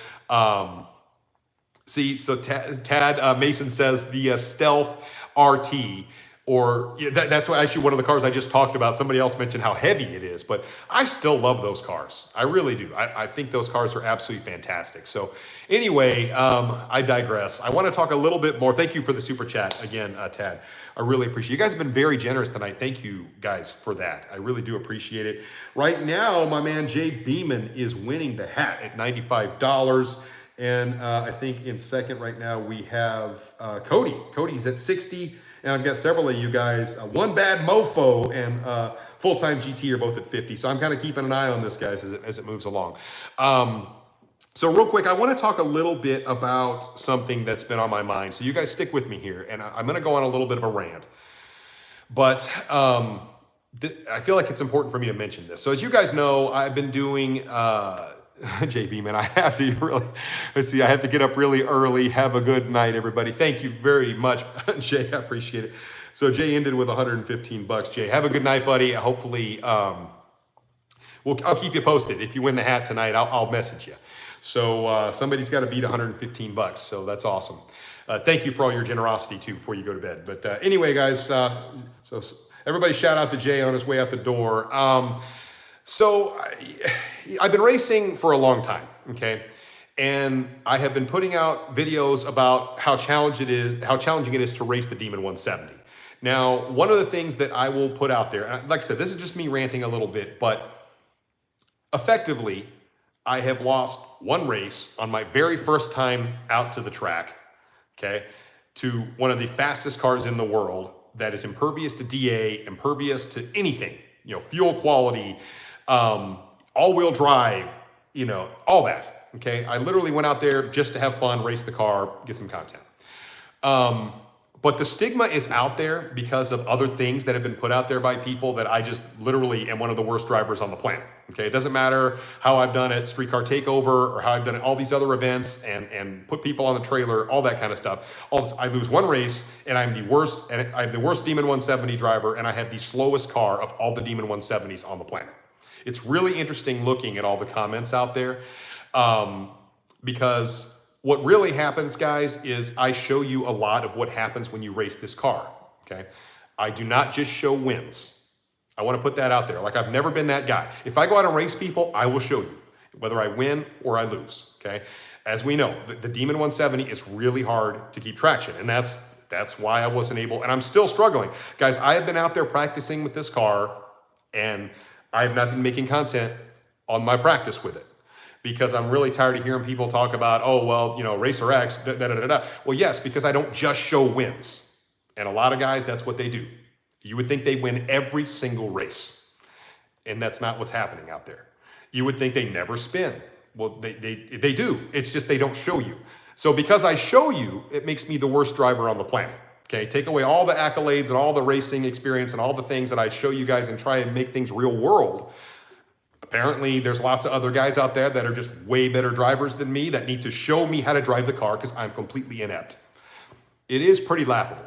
See, so Tad Mason says the Stealth RT, or that's actually one of the cars I just talked about. Somebody else mentioned how heavy it is, but I still love those cars. I really do. I think those cars are absolutely fantastic. So anyway, I digress. I want to talk a little bit more. Thank you for the super chat again, Tad. I really appreciate it. You guys have been very generous tonight. Thank you guys for that. I really do appreciate it. Right now, my man Jay Beeman is winning the hat at $95. And I think in second right now we have Cody. Cody's at 60. And I've got several of you guys, One Bad Mofo and Full-Time GT are both at 50. So I'm kind of keeping an eye on this, guys, as it moves along. So real quick, I want to talk a little bit about something that's been on my mind. So you guys stick with me here, and I'm going to go on a little bit of a rant. But I feel like it's important for me to mention this. So as you guys know, I've been doing, JB, man, I have to really, let's see, I have to get up really early. Have a good night, everybody. Thank you very much, Jay. I appreciate it. So Jay ended with 115 bucks. Jay, have a good night, buddy. Hopefully, I'll keep you posted. If you win the hat tonight, I'll message you. So somebody's got to beat 115 bucks. So that's awesome. Thank you for all your generosity too before you go to bed. But anyway, guys, so everybody shout out to Jay on his way out the door. I've been racing for a long time, okay? And I have been putting out videos about how challenging it is to race the Demon 170. Now, one of the things that I will put out there, and like I said, this is just me ranting a little bit, but effectively, I have lost one race on my very first time out to the track, okay, to one of the fastest cars in the world that is impervious to DA, impervious to anything, fuel quality, all-wheel drive, all that, okay? I literally went out there just to have fun, race the car, get some content. But the stigma is out there because of other things that have been put out there by people that I just literally am one of the worst drivers on the planet. Okay, it doesn't matter how I've done it, Streetcar Takeover, or how I've done it, all these other events and put people on the trailer, all that kind of stuff. All this, I lose one race and I'm the worst Demon 170 driver, and I have the slowest car of all the Demon 170s on the planet. It's really interesting looking at all the comments out there because what really happens, guys, is I show you a lot of what happens when you race this car, okay? I do not just show wins. I want to put that out there. Like, I've never been that guy. If I go out and race people, I will show you, whether I win or I lose, okay? As we know, the Demon 170 is really hard to keep traction, and that's why I wasn't able, and I'm still struggling. Guys, I have been out there practicing with this car, and I have not been making content on my practice with it, because I'm really tired of hearing people talk about, oh, well, Racer X, da-da-da-da. Well, yes, because I don't just show wins. And a lot of guys, that's what they do. You would think they win every single race. And that's not what's happening out there. You would think they never spin. Well, they do. It's just they don't show you. So because I show you, it makes me the worst driver on the planet. Okay, take away all the accolades and all the racing experience and all the things that I show you guys and try and make things real world. Apparently, there's lots of other guys out there that are just way better drivers than me that need to show me how to drive the car because I'm completely inept. It is pretty laughable.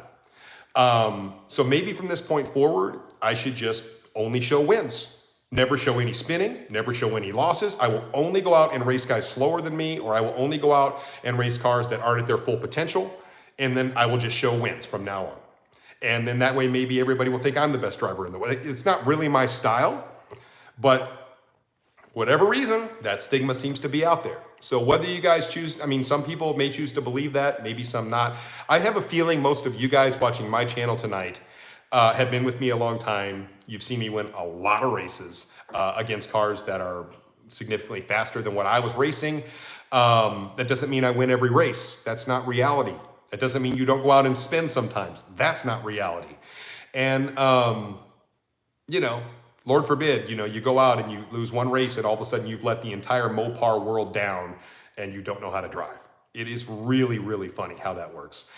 So maybe from this point forward, I should just only show wins. Never show any spinning, never show any losses. I will only go out and race guys slower than me, or I will only go out and race cars that aren't at their full potential, and then I will just show wins from now on. And then that way, maybe everybody will think I'm the best driver in the world. It's not really my style, but whatever reason, that stigma seems to be out there. So whether you guys choose, some people may choose to believe that, maybe some not. I have a feeling most of you guys watching my channel tonight have been with me a long time. You've seen me win a lot of races against cars that are significantly faster than what I was racing. That doesn't mean I win every race. That's not reality. That doesn't mean you don't go out and spin sometimes. That's not reality. And, Lord forbid, you go out and you lose one race and all of a sudden you've let the entire Mopar world down and you don't know how to drive. It is really, really funny how that works.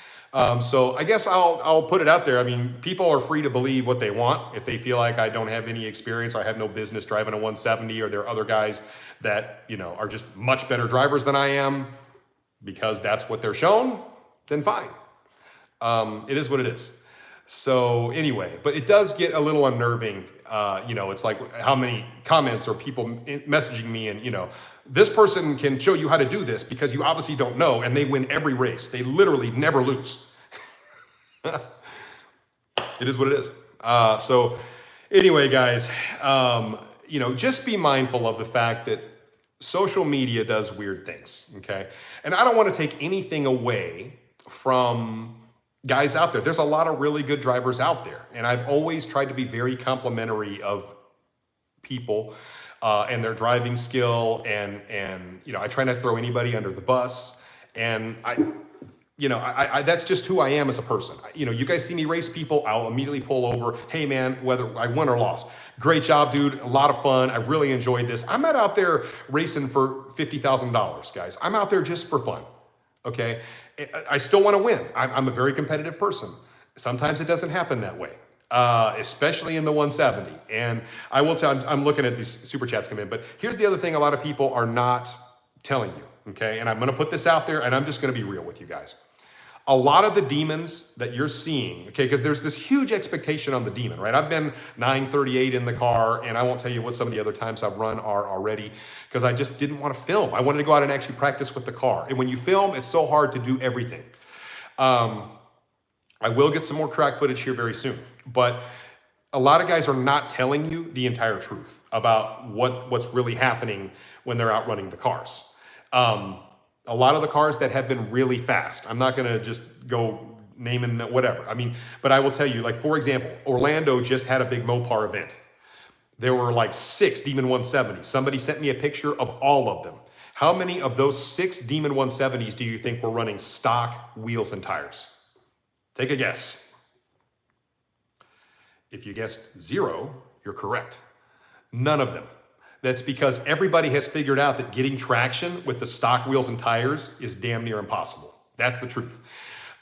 So I guess I'll put it out there. People are free to believe what they want. If they feel like I don't have any experience, or I have no business driving a 170, or there are other guys that, are just much better drivers than I am because that's what they're shown, then fine. It is what it is. So anyway, but it does get a little unnerving. It's like how many comments or people messaging me and, this person can show you how to do this because you obviously don't know, and they win every race. They literally never lose. It is what it is. So anyway, guys, just be mindful of the fact that social media does weird things, okay? And I don't want to take anything away from guys out there. There's a lot of really good drivers out there. And I've always tried to be very complimentary of people and their driving skill. And I try not to throw anybody under the bus. And I that's just who I am as a person. You guys see me race people, I'll immediately pull over. Hey man, whether I won or lost, great job, dude. A lot of fun. I really enjoyed this. I'm not out there racing for $50,000, guys. I'm out there just for fun. Okay. I still want to win. I'm a very competitive person. Sometimes it doesn't happen that way. especially in the 170. And I will tell, I'm looking at these super chats come in, but here's the other thing a lot of people are not telling you, okay? And I'm gonna put this out there and I'm just gonna be real with you guys. A lot of the demons that you're seeing, okay, because there's this huge expectation on the demon, right? I've been 938 in the car, and I won't tell you what some of the other times I've run are already, because I just didn't want to film. I wanted to go out and actually practice with the car. And when you film, it's so hard to do everything. I will get some more track footage here very soon, but a lot of guys are not telling you the entire truth about what's really happening when they're out running the cars. A lot of the cars that have been really fast, I'm not gonna just go naming whatever. I mean, but I will tell you, like for example, Orlando just had a big Mopar event. There were like 6 Demon 170s. Somebody sent me a picture of all of them. How many of those 6 Demon 170s do you think were running stock wheels and tires? Take a guess. If you guessed 0, you're correct. None of them. That's because everybody has figured out that getting traction with the stock wheels and tires is damn near impossible. That's the truth.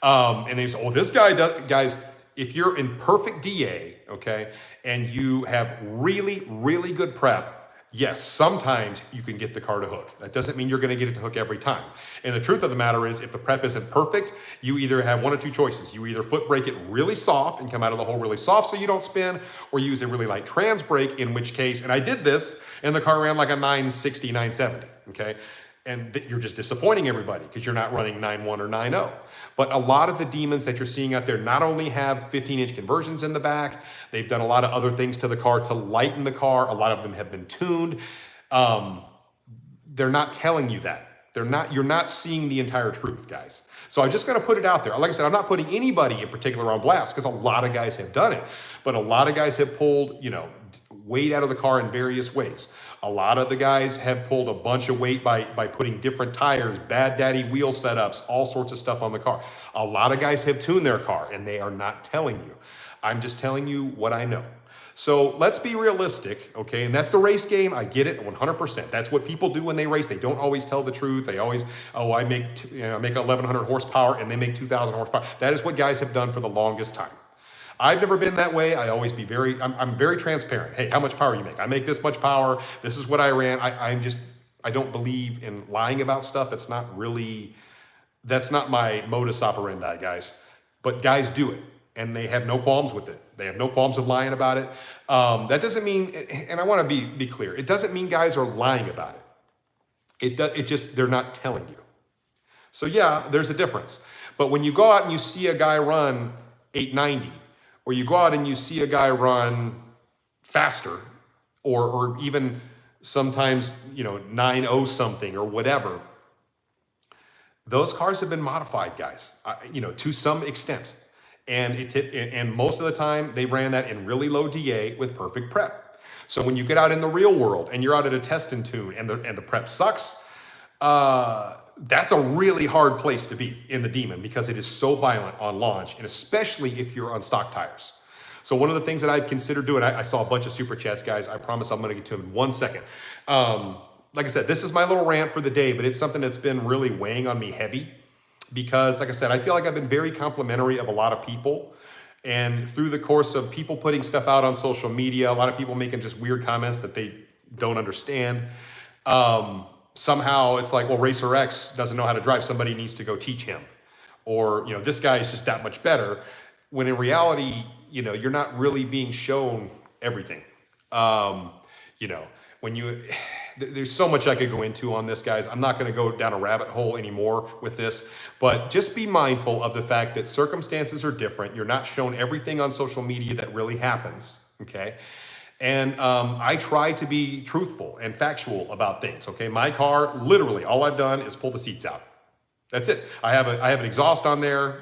And they say, oh, this guy does, guys, if you're in perfect DA, okay, and you have really, really good prep, yes, sometimes you can get the car to hook. That doesn't mean you're gonna get it to hook every time. And the truth of the matter is, if the prep isn't perfect, you either have one of 2 choices. You either foot brake it really soft and come out of the hole really soft so you don't spin, or use a really light trans brake, in which case, and I did this, and the car ran like a 960, 970, okay? And you're just disappointing everybody because you're not running 9.1 or 9.0. But a lot of the demons that you're seeing out there not only have 15-inch conversions in the back, they've done a lot of other things to the car to lighten the car. A lot of them have been tuned. They're not telling you that. You're not seeing the entire truth, guys. So I'm just gonna put it out there. Like I said, I'm not putting anybody in particular on blast because a lot of guys have done it. But a lot of guys have pulled, weight out of the car in various ways. A lot of the guys have pulled a bunch of weight by putting different tires, bad daddy wheel setups, all sorts of stuff on the car. A lot of guys have tuned their car and they are not telling you. I'm just telling you what I know. So let's be realistic, okay? And that's the race game. I get it 100%. That's what people do when they race. They don't always tell the truth. They always, I make 1,100 horsepower and they make 2,000 horsepower. That is what guys have done for the longest time. I've never been that way. I always be I'm very transparent. Hey, how much power you make? I make this much power. This is what I ran. I don't believe in lying about stuff. That's not my modus operandi, guys. But guys do it, and they have no qualms with it. They have no qualms with lying about it. That doesn't mean, and I want to be clear, it doesn't mean guys are lying about it. It just, they're not telling you. So yeah, there's a difference. But when you go out and you see a guy run 890, or you go out and you see a guy run faster, or even sometimes, 9.0 something or whatever, those cars have been modified, guys, to some extent. And most of the time they ran that in really low DA with perfect prep. So when you get out in the real world and you're out at a test and tune and the prep sucks, that's a really hard place to be in the Demon because it is so violent on launch, and especially if you're on stock tires. So one of the things that I've considered doing, I saw a bunch of super chats, guys. I promise I'm going to get to them in 1 second. Like I said, this is my little rant for the day, but it's something that's been really weighing on me heavy because, like I said, I feel like I've been very complimentary of a lot of people. And through the course of people putting stuff out on social media, a lot of people making just weird comments that they don't understand. Somehow it's like, well, Racer X doesn't know how to drive. Somebody needs to go teach him. Or, this guy is just that much better. When in reality, you're not really being shown everything. There's so much I could go into on this, guys. I'm not going to go down a rabbit hole anymore with this, but just be mindful of the fact that circumstances are different. You're not shown everything on social media that really happens, okay? And I try to be truthful and factual about things, okay? My car, literally, all I've done is pull the seats out. That's it. I have an exhaust on there.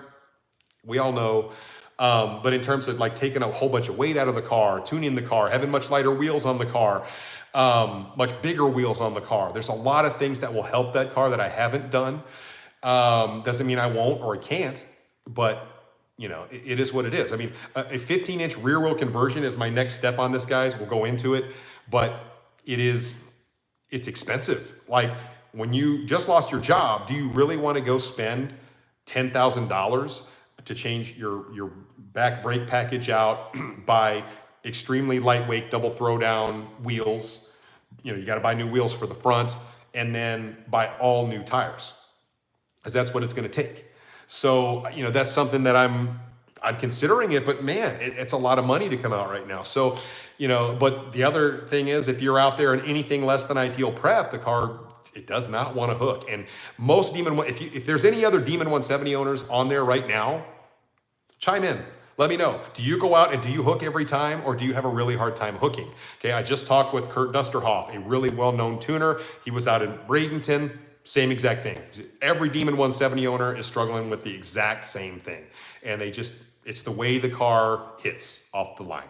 We all know. But in terms of like taking a whole bunch of weight out of the car, tuning the car, having much lighter wheels on the car, much bigger wheels on the car. There's a lot of things that will help that car that I haven't done. Doesn't mean I won't or I can't, but it is what it is. I mean, a 15-inch rear wheel conversion is my next step on this, guys. We'll go into it, but it's expensive. Like when you just lost your job, do you really want to go spend $10,000 to change your back brake package out, buy extremely lightweight double throwdown wheels. You got to buy new wheels for the front, and then buy all new tires, because that's what it's going to take. So, that's something that I'm considering it, but man, it's a lot of money to come out right now. So, but the other thing is, if you're out there in anything less than ideal prep, the car, it does not want to hook. And most if there's any other Demon 170 owners on there right now, chime in. Let me know. Do you go out and do you hook every time, or do you have a really hard time hooking? Okay, I just talked with Kurt Dusterhoff, a really well-known tuner. He was out in Bradenton, same exact thing. Every Demon 170 owner is struggling with the exact same thing. And it's the way the car hits off the line.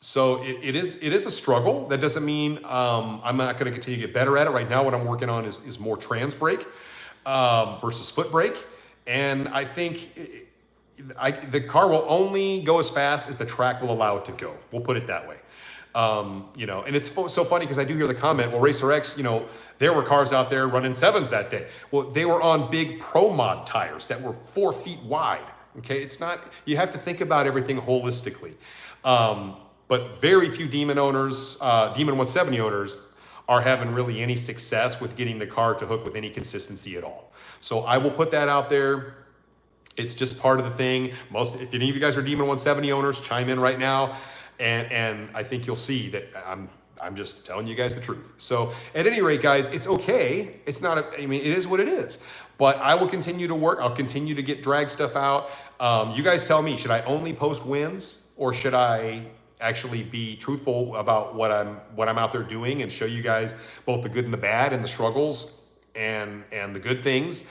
So it is a struggle. That doesn't mean I'm not going to continue to get better at it. Right now, what I'm working on is more trans brake versus foot brake. And I think the car will only go as fast as the track will allow it to go. We'll put it that way. And it's so funny because I do hear the comment, well, Racer X, there were cars out there running 7s that day. Well, they were on big Pro Mod tires that were 4 feet wide. Okay, it's not, you have to think about everything holistically. But very few Demon owners, Demon 170 owners, are having really any success with getting the car to hook with any consistency at all. So I will put that out there. It's just part of the thing. If any of you guys are Demon 170 owners, chime in right now. And I think you'll see that I'm just telling you guys the truth. So at any rate, guys, it's okay. It's not, it is what it is. But I will continue to work. I'll continue to get drag stuff out. You guys tell me, should I only post wins, or should I actually be truthful about what I'm out there doing and show you guys both the good and the bad and the struggles and the good things?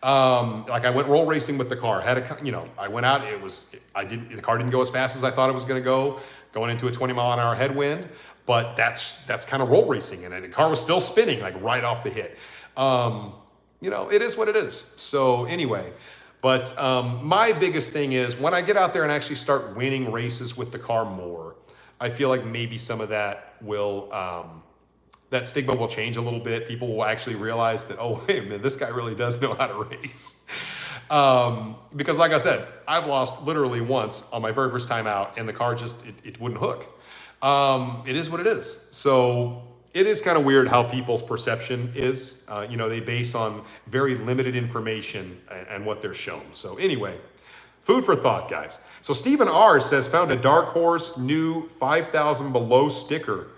Like I went roll racing with the car. I went out. The car didn't go as fast as I thought it was going to go, going into a 20-mile-an-hour headwind. But that's kind of roll racing, and the car was still spinning like right off the hit. It is what it is. So anyway, but my biggest thing is when I get out there and actually start winning races with the car more, I feel like maybe some of that will. That stigma will change a little bit. People will actually realize that, oh, wait a minute, this guy really does know how to race. Because like I said, I've lost literally once on my very first time out, and the car just, it wouldn't hook. It is what it is. So it is kind of weird how people's perception is. They base on very limited information and what they're shown. So anyway, food for thought, guys. So Stephen R says, found a Dark Horse new 5,000 below sticker.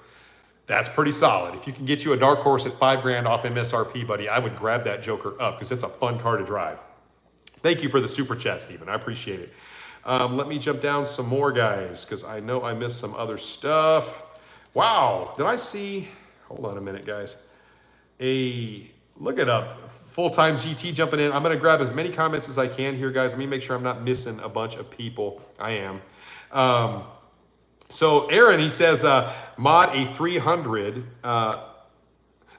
That's pretty solid. If you can get you a Dark Horse at $5,000 off MSRP, buddy, I would grab that joker up because it's a fun car to drive. Thank you for the super chat, Stephen. I appreciate it. Let me jump down some more, guys, because I know I missed some other stuff. Wow, did I see? Hold on a minute, guys. Look it up. Full-time GT jumping in. I'm going to grab as many comments as I can here, guys. Let me make sure I'm not missing a bunch of people. I am. So Aaron, he says, mod a 300.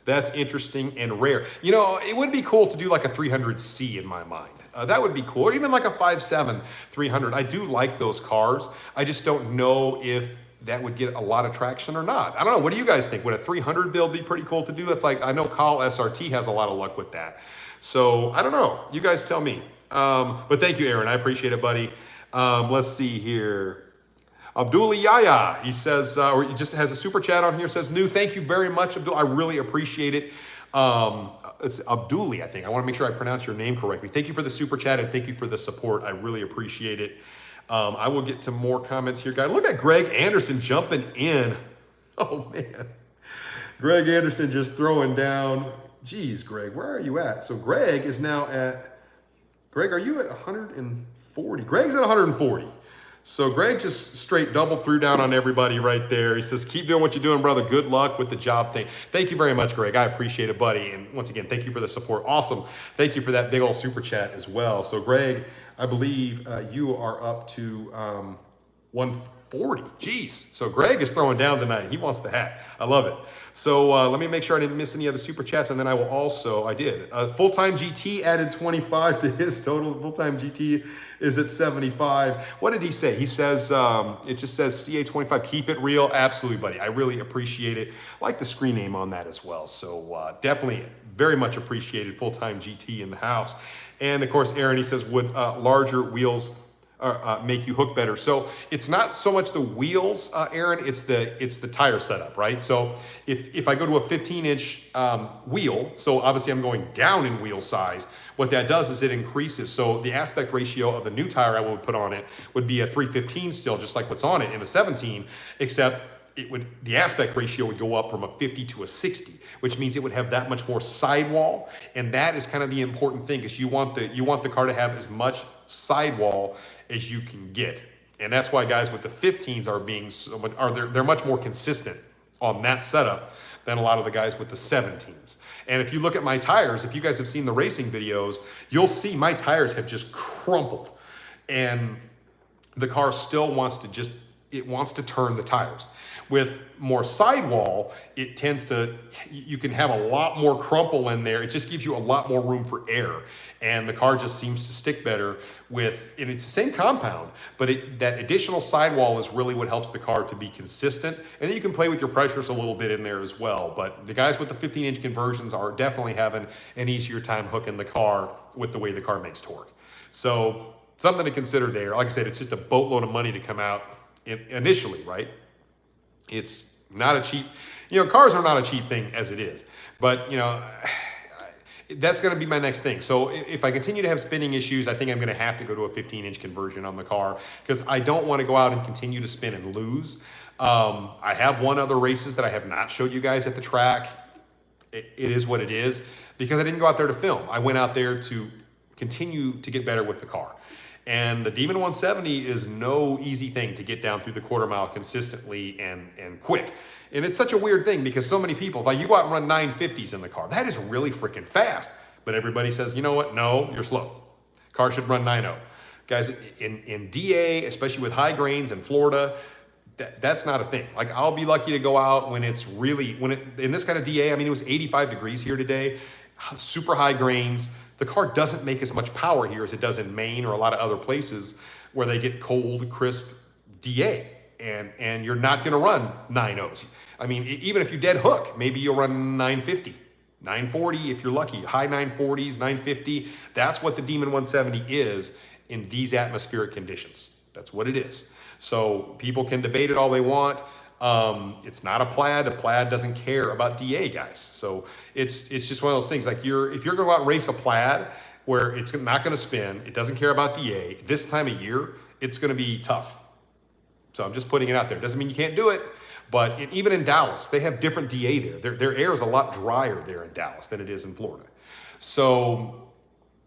That's interesting and rare. It would be cool to do like a 300C in my mind. That would be cool. Or even like a 5.7 300. I do like those cars. I just don't know if that would get a lot of traction or not. I don't know. What do you guys think? Would a 300 build be pretty cool to do? That's like, I know Kyle SRT has a lot of luck with that. So I don't know. You guys tell me. But thank you, Aaron. I appreciate it, buddy. Let's see here. Abdul Yaya, he says, or he just has a super chat on here, says, new, thank you very much, Abdul. I really appreciate it. It's Abduli, I think. I want to make sure I pronounce your name correctly. Thank you for the super chat, and thank you for the support. I really appreciate it. I will get to more comments here, guys. Look at Greg Anderson jumping in. Oh, man. Greg Anderson just throwing down. Geez, Greg, where are you at? So Greg is now at, Greg, are you at 140? Greg's at 140. So Greg just straight double threw down on everybody right there. He says, keep doing what you're doing, brother. Good luck with the job thing. Thank you very much, Greg. I appreciate it, buddy. And once again, thank you for the support. Awesome. Thank you for that big old super chat as well. So Greg, I believe you are up to 140. Jeez. So Greg is throwing down tonight. He wants the hat. I love it. So let me make sure I didn't miss any other super chats. And then I will also, I did. Full-time GT added 25 to his total. Full-time GT is at 75. What did he say? He says, it just says CA25, keep it real. Absolutely, buddy. I really appreciate it. I like the screen name on that as well. So definitely very much appreciated. Full-time GT in the house. And of course, Aaron, he says, would larger wheels make you hook better? So it's not so much the wheels, Aaron, it's the tire setup, right? So if I go to a 15-inch wheel, so obviously I'm going down in wheel size, what that does is it increases. So the aspect ratio of the new tire I would put on it would be a 315 still, just like what's on it in a 17, except the aspect ratio would go up from a 50 to a 60, which means it would have that much more sidewall. And that is kind of the important thing, is you want the car to have as much sidewall as you can get. And that's why guys with the 15s they're much more consistent on that setup than a lot of the guys with the 17s. And if you look at my tires, if you guys have seen the racing videos, you'll see my tires have just crumpled. And the car still wants to turn the tires. With more sidewall, you can have a lot more crumple in there. It just gives you a lot more room for air. And the car just seems to stick better and it's the same compound, but that additional sidewall is really what helps the car to be consistent. And then you can play with your pressures a little bit in there as well. But the guys with the 15-inch conversions are definitely having an easier time hooking the car with the way the car makes torque. So something to consider there. Like I said, it's just a boatload of money to come out initially, right? It's not a cheap, cars are not a cheap thing as it is, but that's going to be my next thing. So if I continue to have spinning issues, I think I'm going to have to go to a 15-inch conversion on the car, because I don't want to go out and continue to spin and lose. I have won other races that I have not showed you guys at the track. It is what it is, because I didn't go out there to film. I went out there to continue to get better with the car. And the Demon 170 is no easy thing to get down through the quarter mile consistently and quick. And it's such a weird thing, because so many people, like, you go out and run 950s in the car. That is really freaking fast. But everybody says, you know what? No, you're slow. Car should run 9.0. Guys, in DA, especially with high grains in Florida, that's not a thing. Like, I'll be lucky to go out when in this kind of DA, I mean, it was 85 degrees here today, super high grains. The car doesn't make as much power here as it does in Maine or a lot of other places where they get cold, crisp DA. And you're not going to run 9.0s. I mean, even if you dead hook, maybe you'll run 950, 940 if you're lucky, high 940s, 950. That's what the Demon 170 is in these atmospheric conditions. That's what it is. So people can debate it all they want. It's not a plaid. A plaid doesn't care about DA, guys. So it's just one of those things. Like, if you're going to go out and race a plaid where it's not going to spin, it doesn't care about DA, this time of year, it's going to be tough. So I'm just putting it out there. Doesn't mean you can't do it, but even in Dallas, they have different DA there. Their air is a lot drier there in Dallas than it is in Florida. So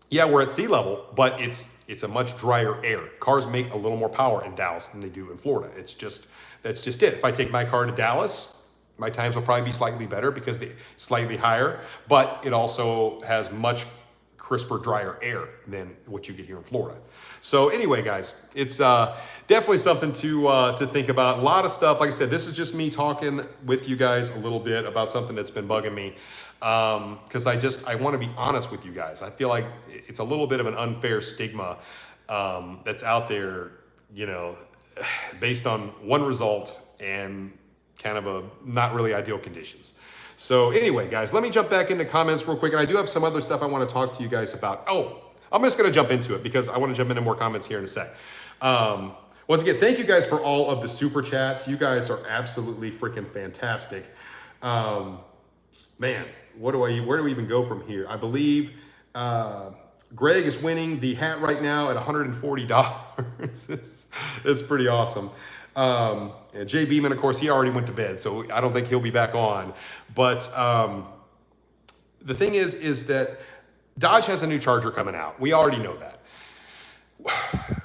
yeah, we're at sea level, but it's a much drier air. Cars make a little more power in Dallas than they do in Florida. That's just it. If I take my car to Dallas, my times will probably be slightly better because they're slightly higher, but it also has much crisper, drier air than what you get here in Florida. So anyway, guys, it's definitely something to think about. A lot of stuff. Like I said, this is just me talking with you guys a little bit about something that's been bugging me, because I want to be honest with you guys. I feel like it's a little bit of an unfair stigma that's out there, based on one result and kind of a not really ideal conditions. So anyway, guys, let me jump back into comments real quick. And I do have some other stuff I want to talk to you guys about. Oh, I'm just going to jump into it because I want to jump into more comments here in a sec. Once again, thank you guys for all of the super chats. You guys are absolutely freaking fantastic. Man, where do we even go from here? I believe Greg is winning the hat right now at $140. It's pretty awesome. And Jay Beeman, of course, he already went to bed, so I don't think he'll be back on. But the thing is that Dodge has a new Charger coming out. We already know that.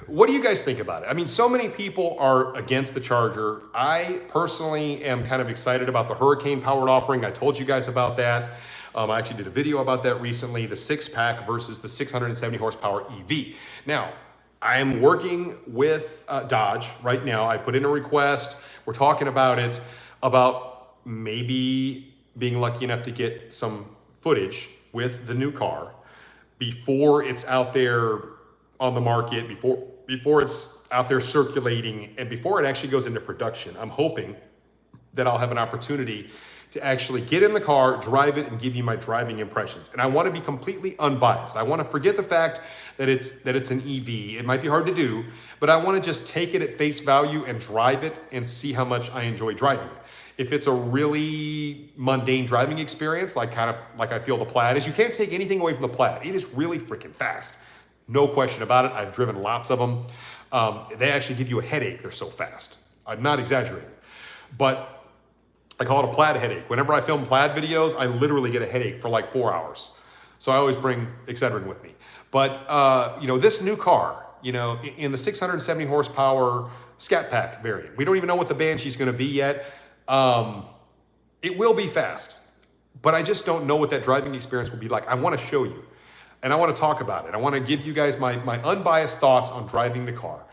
What do you guys think about it? I mean, so many people are against the Charger. I personally am kind of excited about the Hurricane-powered offering. I told you guys about that. I actually did a video about that recently, the 6-pack versus the 670 horsepower EV. Now, I'm working with Dodge right now. I put in a request. We're talking about it, about maybe being lucky enough to get some footage with the new car before it's out there on the market, before it's out there circulating, and before it actually goes into production. I'm hoping that I'll have an opportunity to actually get in the car, drive it, and give you my driving impressions. And I want to be completely unbiased. I want to forget the fact that it's an EV. It might be hard to do, but I want to just take it at face value and drive it and see how much I enjoy driving it. If it's a really mundane driving experience, like I feel the Plaid is, you can't take anything away from the Plaid. It is really freaking fast. No question about it. I've driven lots of them. They actually give you a headache. They're so fast. I'm not exaggerating. But I call it a Plaid headache. Whenever I film Plaid videos, I literally get a headache for like 4 hours. So I always bring Excedrin with me. But, this new car, in the 670 horsepower Scat Pack variant, we don't even know what the Banshee's going to be yet. It will be fast, but I just don't know what that driving experience will be like. I want to show you, and I want to talk about it. I want to give you guys my unbiased thoughts on driving the car.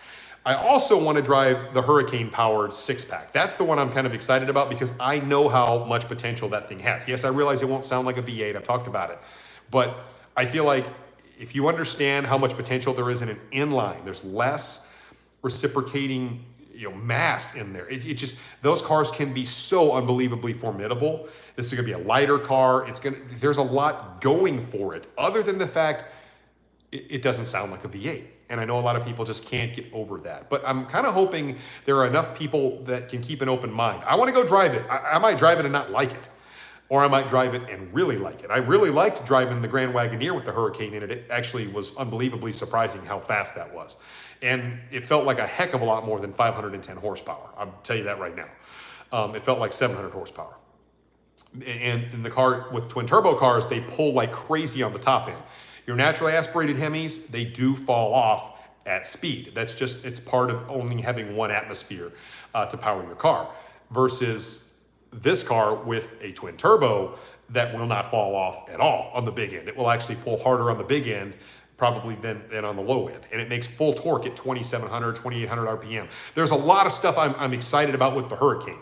I also want to drive the Hurricane-powered 6-pack. That's the one I'm kind of excited about because I know how much potential that thing has. Yes, I realize it won't sound like a V8. I've talked about it. But I feel like if you understand how much potential there is in an inline, there's less reciprocating mass in there. It just, those cars can be so unbelievably formidable. This is going to be a lighter car. There's a lot going for it other than the fact it doesn't sound like a V8. And I know a lot of people just can't get over that. But I'm kind of hoping there are enough people that can keep an open mind. I want to go drive it. I might drive it and not like it. Or I might drive it and really like it. I really liked driving the Grand Wagoneer with the Hurricane in it. It actually was unbelievably surprising how fast that was. And it felt like a heck of a lot more than 510 horsepower. I'll tell you that right now. It felt like 700 horsepower. And in the car with twin turbo cars, they pull like crazy on the top end. Your naturally aspirated Hemis, they do fall off at speed. It's part of only having one atmosphere to power your car versus this car with a twin turbo that will not fall off at all on the big end. It will actually pull harder on the big end probably than on the low end. And it makes full torque at 2,700, 2,800 RPM. There's a lot of stuff I'm excited about with the Hurricane.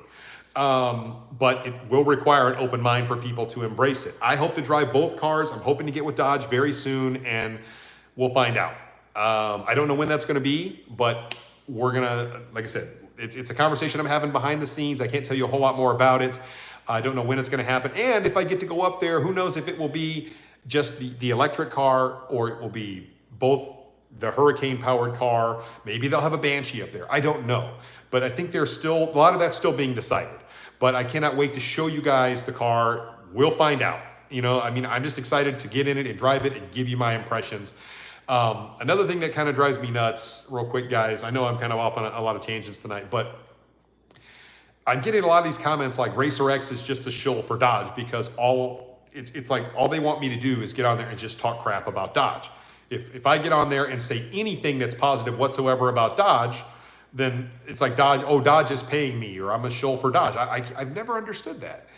But it will require an open mind for people to embrace it. I hope to drive both cars. I'm hoping to get with Dodge very soon, and we'll find out. I don't know when that's going to be, but we're going to, like I said, it's a conversation I'm having behind the scenes. I can't tell you a whole lot more about it. I don't know when it's going to happen. And if I get to go up there, who knows if it will be just the electric car or it will be both the Hurricane-powered car. Maybe they'll have a Banshee up there. I don't know. But I think there's still, a lot of that's still being decided. But I cannot wait to show you guys the car. We'll find out. I'm just excited to get in it and drive it and give you my impressions. Another thing that kind of drives me nuts, real quick, guys, I know I'm kind of off on a lot of tangents tonight, but I'm getting a lot of these comments like Racer X is just a shill for Dodge because it's like all they want me to do is get on there and just talk crap about Dodge. If I get on there and say anything that's positive whatsoever about Dodge, then it's like Dodge is paying me, or I'm a shill for Dodge. I've never understood that.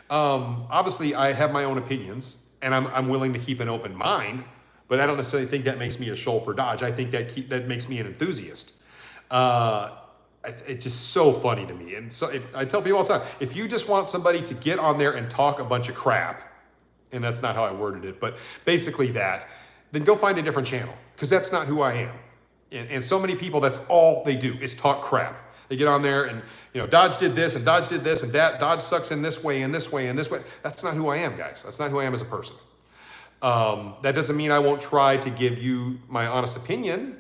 Obviously, I have my own opinions, and I'm willing to keep an open mind, but I don't necessarily think that makes me a shill for Dodge. I think that makes me an enthusiast. It's just so funny to me. And so I tell people all the time, if you just want somebody to get on there and talk a bunch of crap, and that's not how I worded it, but basically that, then go find a different channel, because that's not who I am. And so many people, that's all they do is talk crap. They get on there and, Dodge did this and Dodge did this and Dodge sucks in this way and this way and this way. That's not who I am, guys. That's not who I am as a person. That doesn't mean I won't try to give you my honest opinion.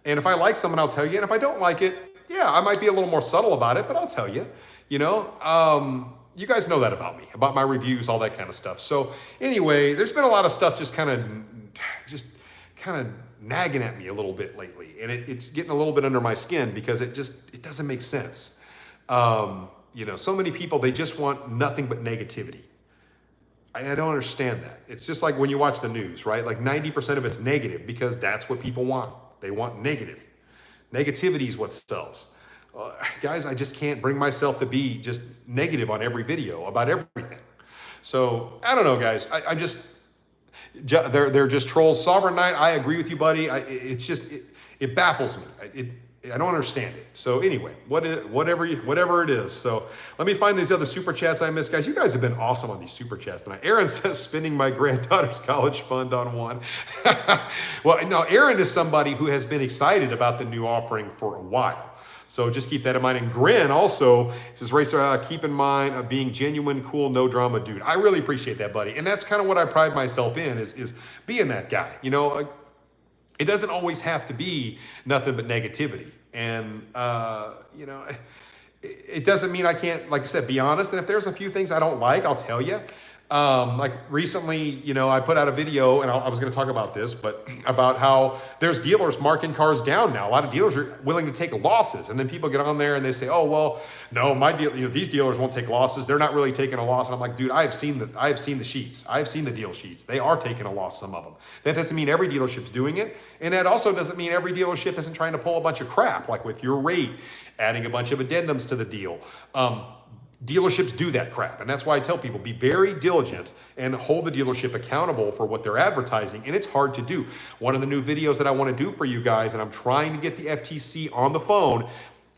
And if I like someone, I'll tell you. And if I don't like it, yeah, I might be a little more subtle about it, but I'll tell you. You guys know that about me, about my reviews, all that kind of stuff. So anyway, there's been a lot of stuff just kind of nagging at me a little bit lately, and it's getting a little bit under my skin because it doesn't make sense. So many people, they just want nothing but negativity. I don't understand that. It's just like when you watch the news, right? Like 90% of it's negative because that's what people want. They want negative. Negativity is what sells. Guys, I just can't bring myself to be just negative on every video about everything. So I don't know, guys. They're just trolls. Sovereign Knight, I agree with you, buddy. It baffles me. I don't understand it. So anyway, whatever it is. So let me find these other super chats I missed, guys. You guys have been awesome on these super chats tonight. Aaron says spending my granddaughter's college fund on one. Well, now Aaron is somebody who has been excited about the new offering for a while. So just keep that in mind. And Grin also says, Racer, keep in mind of being genuine, cool, no drama dude. I really appreciate that, buddy. And that's kind of what I pride myself in is being that guy. You know, it doesn't always have to be nothing but negativity. And, you know, it doesn't mean I can't, like I said, be honest. And if there's a few things I don't like, I'll tell you. Like recently, you know, I put out a video, and I was going to talk about this, but about how there's dealers marking cars down now. A lot of dealers are willing to take losses, and then people get on there and they say, "Oh, well, no, my deal, you know, these dealers won't take losses. They're not really taking a loss." And I'm like, dude, I have seen the sheets. I've seen the deal sheets. They are taking a loss, some of them. That doesn't mean every dealership's doing it, and that also doesn't mean every dealership isn't trying to pull a bunch of crap, like with your rate, adding a bunch of addendums to the deal. Dealerships do that crap. And that's why I tell people, be very diligent and hold the dealership accountable for what they're advertising. And it's hard to do. One of the new videos that I want to do for you guys, and I'm trying to get the FTC on the phone,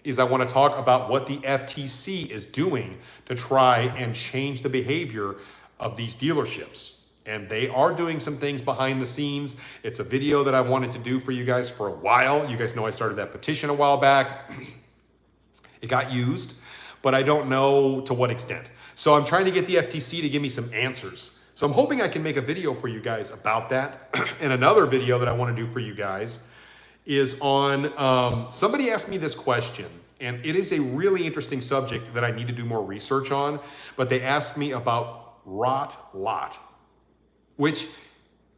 is I want to talk about what the FTC is doing to try and change the behavior of these dealerships. And they are doing some things behind the scenes. It's a video that I wanted to do for you guys for a while. You guys know I started that petition a while back. It got used, but I don't know to what extent. So I'm trying to get the FTC to give me some answers. So I'm hoping I can make a video for you guys about that. And another video that I want to do for you guys is on, somebody asked me this question, and it is a really interesting subject that I need to do more research on, but they asked me about rot lot, which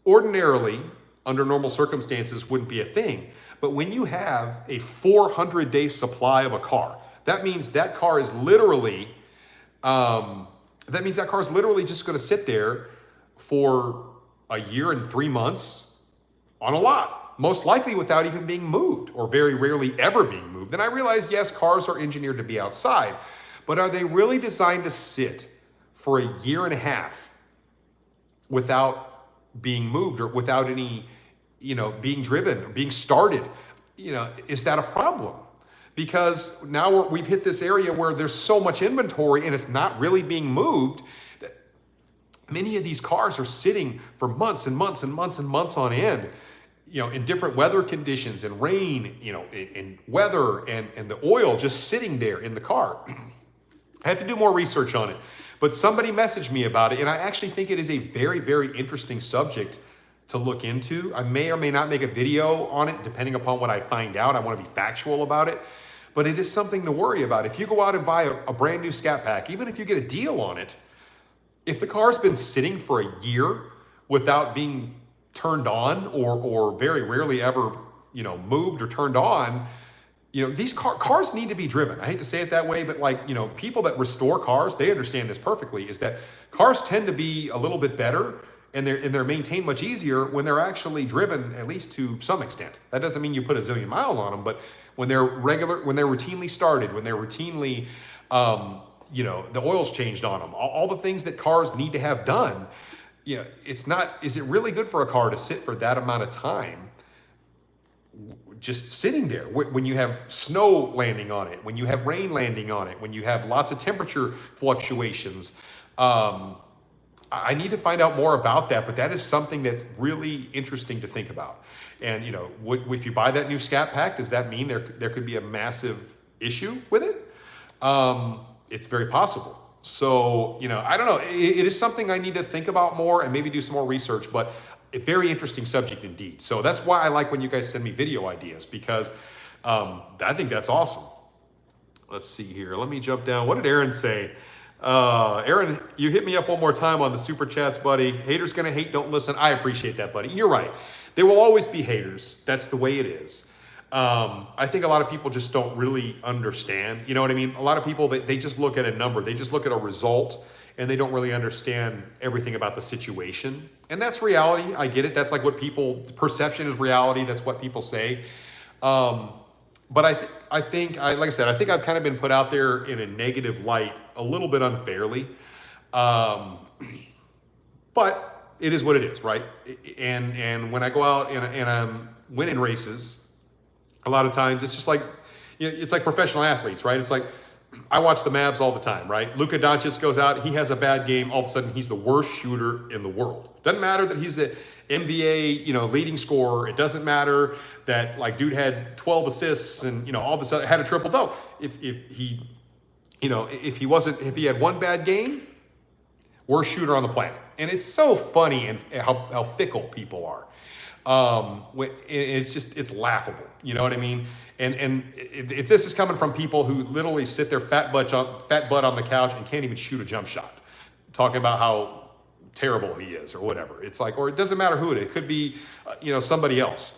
ordinarily, under normal circumstances, wouldn't be a thing. But when you have a 400-day supply of a car, that means that car is literally, just going to sit there for a year and 3 months on a lot, most likely without even being moved, or very rarely ever being moved. And I realize, yes, cars are engineered to be outside, but are they really designed to sit for a year and a half without being moved, or without any, you know, being driven or being started? You know, is that a problem? Because now we've hit this area where there's so much inventory and it's not really being moved, that many of these cars are sitting for months and months and months and months on end, you know, in different weather conditions and rain, you know, in weather, and the oil just sitting there in the car. I had to do more research on it, but somebody messaged me about it, and I actually think it is a very, very interesting subject to look into. I may or may not make a video on it, depending upon what I find out. I want to be factual about it, but it is something to worry about. If you go out and buy a brand new Scat Pack, even if you get a deal on it, if the car's been sitting for a year without being turned on, or very rarely ever, you know, moved or turned on, you know, these cars need to be driven. I hate to say it that way, but, like, you know, people that restore cars, they understand this perfectly, is that cars tend to be a little bit better, and they're maintained much easier when they're actually driven, at least to some extent. That doesn't mean you put a zillion miles on them, but when they're routinely started, when they're routinely, you know, the oil's changed on them, all the things that cars need to have done, you know, is it really good for a car to sit for that amount of time just sitting there when you have snow landing on it, when you have rain landing on it, when you have lots of temperature fluctuations? I need to find out more about that, but that is something that's really interesting to think about. And, you know, if you buy that new Scat Pack, does that mean there could be a massive issue with it? It's very possible. So, you know, I don't know. It is something I need to think about more and maybe do some more research, but a very interesting subject indeed. So that's why I like when you guys send me video ideas, because I think that's awesome. Let's see here. Let me jump down. What did Aaron say? Aaron, you hit me up one more time on the super chats, buddy. Haters gonna hate, don't listen. I appreciate that, buddy. You're right. There will always be haters. That's the way it is. I think a lot of people just don't really understand. You know what I mean? A lot of people, they just look at a number. They just look at a result, and they don't really understand everything about the situation. And that's reality. I get it. That's like what perception is reality. That's what people say. But I think, like I said, I think I've kind of been put out there in a negative light a little bit unfairly. But it is what it is, right? And when I go out and I'm winning races, a lot of times it's just like, you know, it's like professional athletes, right? It's like I watch the Mavs all the time, right? Luka Doncic goes out, he has a bad game, all of a sudden he's the worst shooter in the world. Doesn't matter that he's the NBA, leading scorer. It doesn't matter that like dude had 12 assists and all of a sudden had a triple double. If he, if he had one bad game, worst shooter on the planet. And it's so funny and how fickle people are. It's laughable. You know what I mean? And this is coming from people who literally sit their fat butt on the couch and can't even shoot a jump shot, talking about how terrible he is or whatever. It's like, or it doesn't matter who it is. It could be, somebody else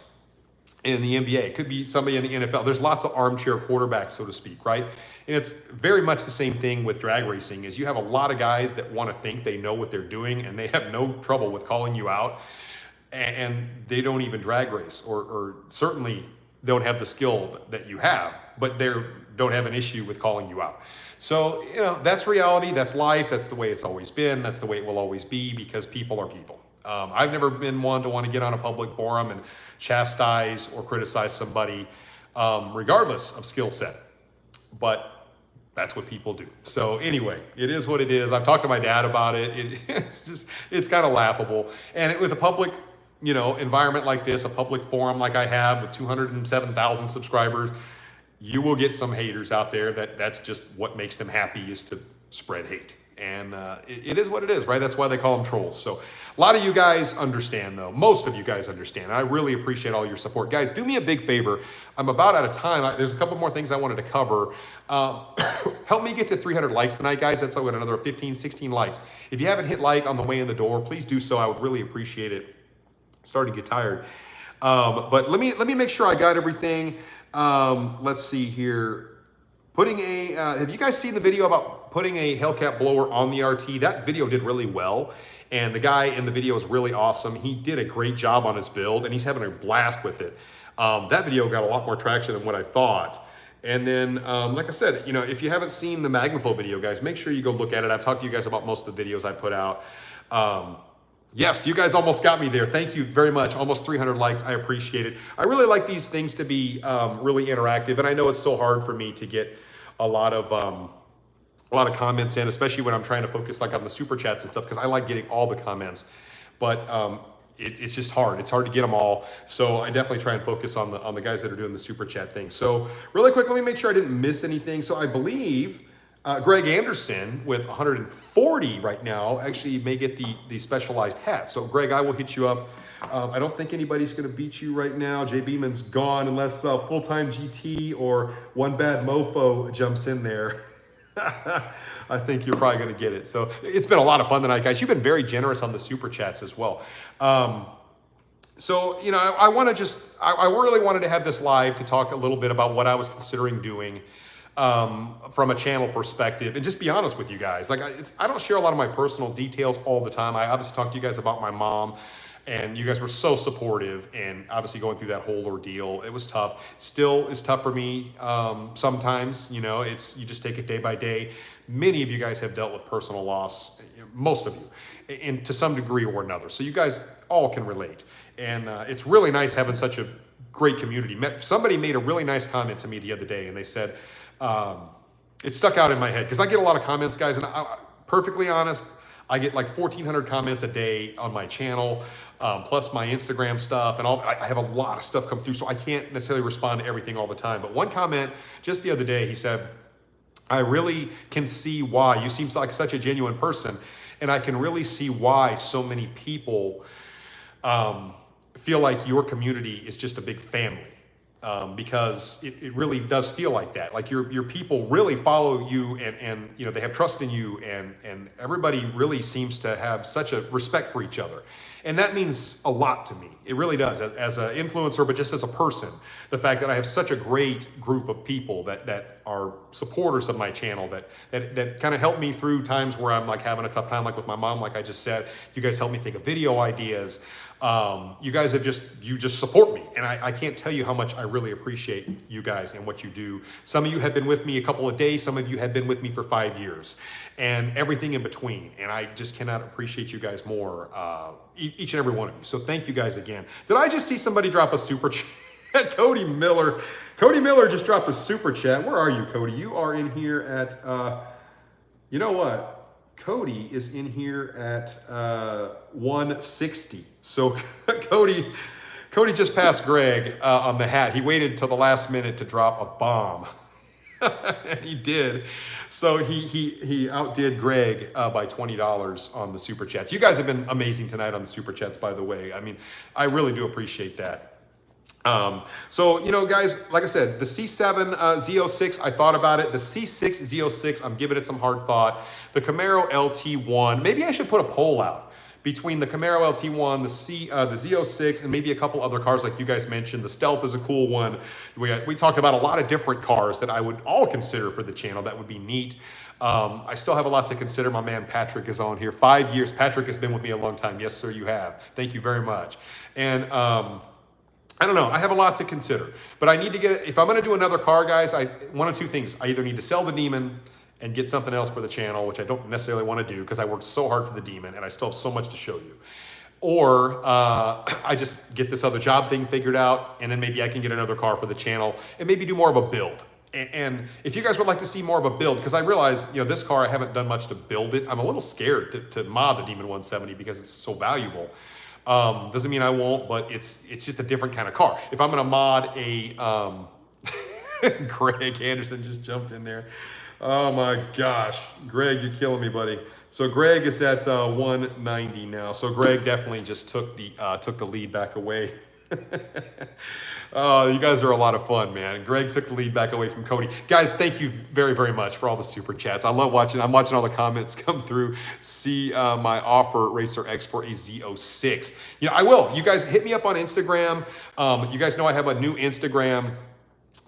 in the NBA. It could be somebody in the NFL. There's lots of armchair quarterbacks, so to speak, right? And it's very much the same thing with drag racing. Is you have a lot of guys that want to think they know what they're doing, and they have no trouble with calling you out, and they don't even drag race, or certainly don't have the skill that you have, but they don't have an issue with calling you out. So, that's reality, that's life, that's the way it's always been, that's the way it will always be, because people are people. I've never been one to want to get on a public forum and chastise or criticize somebody, regardless of skill set. But that's what people do. So anyway, it is what it is. I've talked to my dad about it. It's kind of laughable. And with a public, environment like this, a public forum like I have with 207,000 subscribers, you will get some haters out there that's just what makes them happy, is to spread hate. And it is what it is, right? That's why they call them trolls. So a lot of you guys understand, though. Most of you guys understand. And I really appreciate all your support. Guys, do me a big favor. I'm about out of time. There's a couple more things I wanted to cover. Help me get to 300 likes tonight, guys. That's like another 15, 16 likes. If you haven't hit like on the way in the door, please do so. I would really appreciate it. Starting to get tired. But let me make sure I got everything. Let's see here. Have you guys seen the video about putting a Hellcat blower on the RT? That video did really well. And the guy in the video is really awesome. He did a great job on his build, and he's having a blast with it. That video got a lot more traction than what I thought. And then, like I said, if you haven't seen the Magnaflow video, guys, make sure you go look at it. I've talked to you guys about most of the videos I put out. Yes, you guys almost got me there. Thank you very much. Almost 300 likes. I appreciate it. I really like these things to be really interactive, and I know it's so hard for me to get a lot of comments in, especially when I'm trying to focus like on the super chats and stuff, because I like getting all the comments, but it's just hard. It's hard to get them all. So I definitely try and focus on the guys that are doing the super chat thing. So really quick, let me make sure I didn't miss anything. So I believe Greg Anderson with 140 right now actually may get the specialized hat. So Greg, I will hit you up. I don't think anybody's going to beat you right now. Jay Beeman's gone unless full-time GT or one bad mofo jumps in there. I think you're probably going to get it. So it's been a lot of fun tonight, guys. You've been very generous on the super chats as well. So, I really wanted to have this live to talk a little bit about what I was considering doing from a channel perspective, and just be honest with you guys. Like I don't share a lot of my personal details all the time. I obviously talked to you guys about my mom, and you guys were so supportive, and obviously going through that whole ordeal, it was tough. Still is tough for me sometimes. You just take it day by day. Many of you guys have dealt with personal loss, most of you, and to some degree or another. So you guys all can relate, and it's really nice having such a great community. Somebody made a really nice comment to me the other day, and they said, it stuck out in my head because I get a lot of comments, guys, and perfectly honest, I get like 1,400 comments a day on my channel, plus my Instagram stuff and all. I have a lot of stuff come through, so I can't necessarily respond to everything all the time. But one comment just the other day, he said, I really can see why. You seem like such a genuine person, and I can really see why so many people feel like your community is just a big family. Because it really does feel like that. Like your people really follow you, and they have trust in you, and everybody really seems to have such a respect for each other. And that means a lot to me. It really does, as an influencer, but just as a person. The fact that I have such a great group of people that are supporters of my channel, that kind of help me through times where I'm like having a tough time, like with my mom, like I just said. You guys help me think of video ideas. You guys have just support me, and I can't tell you how much I really appreciate you guys and what you do. Some of you have been with me a couple of days, some of you have been with me for 5 years, and everything in between, and I just cannot appreciate you guys more, each and every one of you. So thank you guys again. Did I just see somebody drop a super chat? Cody Miller. Cody Miller just dropped a super chat. Where are you, Cody? You are in here at, you know what? Cody is in here at 160. So Cody just passed Greg on the hat. He waited till the last minute to drop a bomb. He did. So he outdid Greg by $20 on the super chats. You guys have been amazing tonight on the super chats, by the way. I mean, I really do appreciate that. So, you know, guys, like I said, the C7 Z06, I thought about it. The C6 Z06, I'm giving it some hard thought. The Camaro LT1, maybe I should put a poll out between the Camaro LT1, the Z06, and maybe a couple other cars like you guys mentioned. The Stealth is a cool one. We talked about a lot of different cars that I would all consider for the channel. That would be neat. I still have a lot to consider. My man Patrick is on here. 5 years. Patrick has been with me a long time. Yes, sir, you have. Thank you very much. And I don't know. I have a lot to consider, but I need to get, if I'm going to do another car, guys, one of two things. I either need to sell the Demon and get something else for the channel, which I don't necessarily want to do because I worked so hard for the Demon and I still have so much to show you. Or I just get this other job thing figured out, and then maybe I can get another car for the channel and maybe do more of a build. And if you guys would like to see more of a build, because I realize, you know, this car, I haven't done much to build it. I'm a little scared to mod the Demon 170 because it's so valuable. Doesn't mean I won't, but it's just a different kind of car. If I'm gonna mod a, Greg Anderson just jumped in there. Oh my gosh, Greg, you're killing me, buddy. So Greg is at 190 now. So Greg definitely just took the lead back away. Oh, you guys are a lot of fun, man. Greg took the lead back away from Cody. Guys, thank you very, very much for all the super chats. I love watching. I'm watching all the comments come through. See my offer, Racer X, for a Z06. You know, I will. You guys hit me up on Instagram. You guys know I have a new Instagram,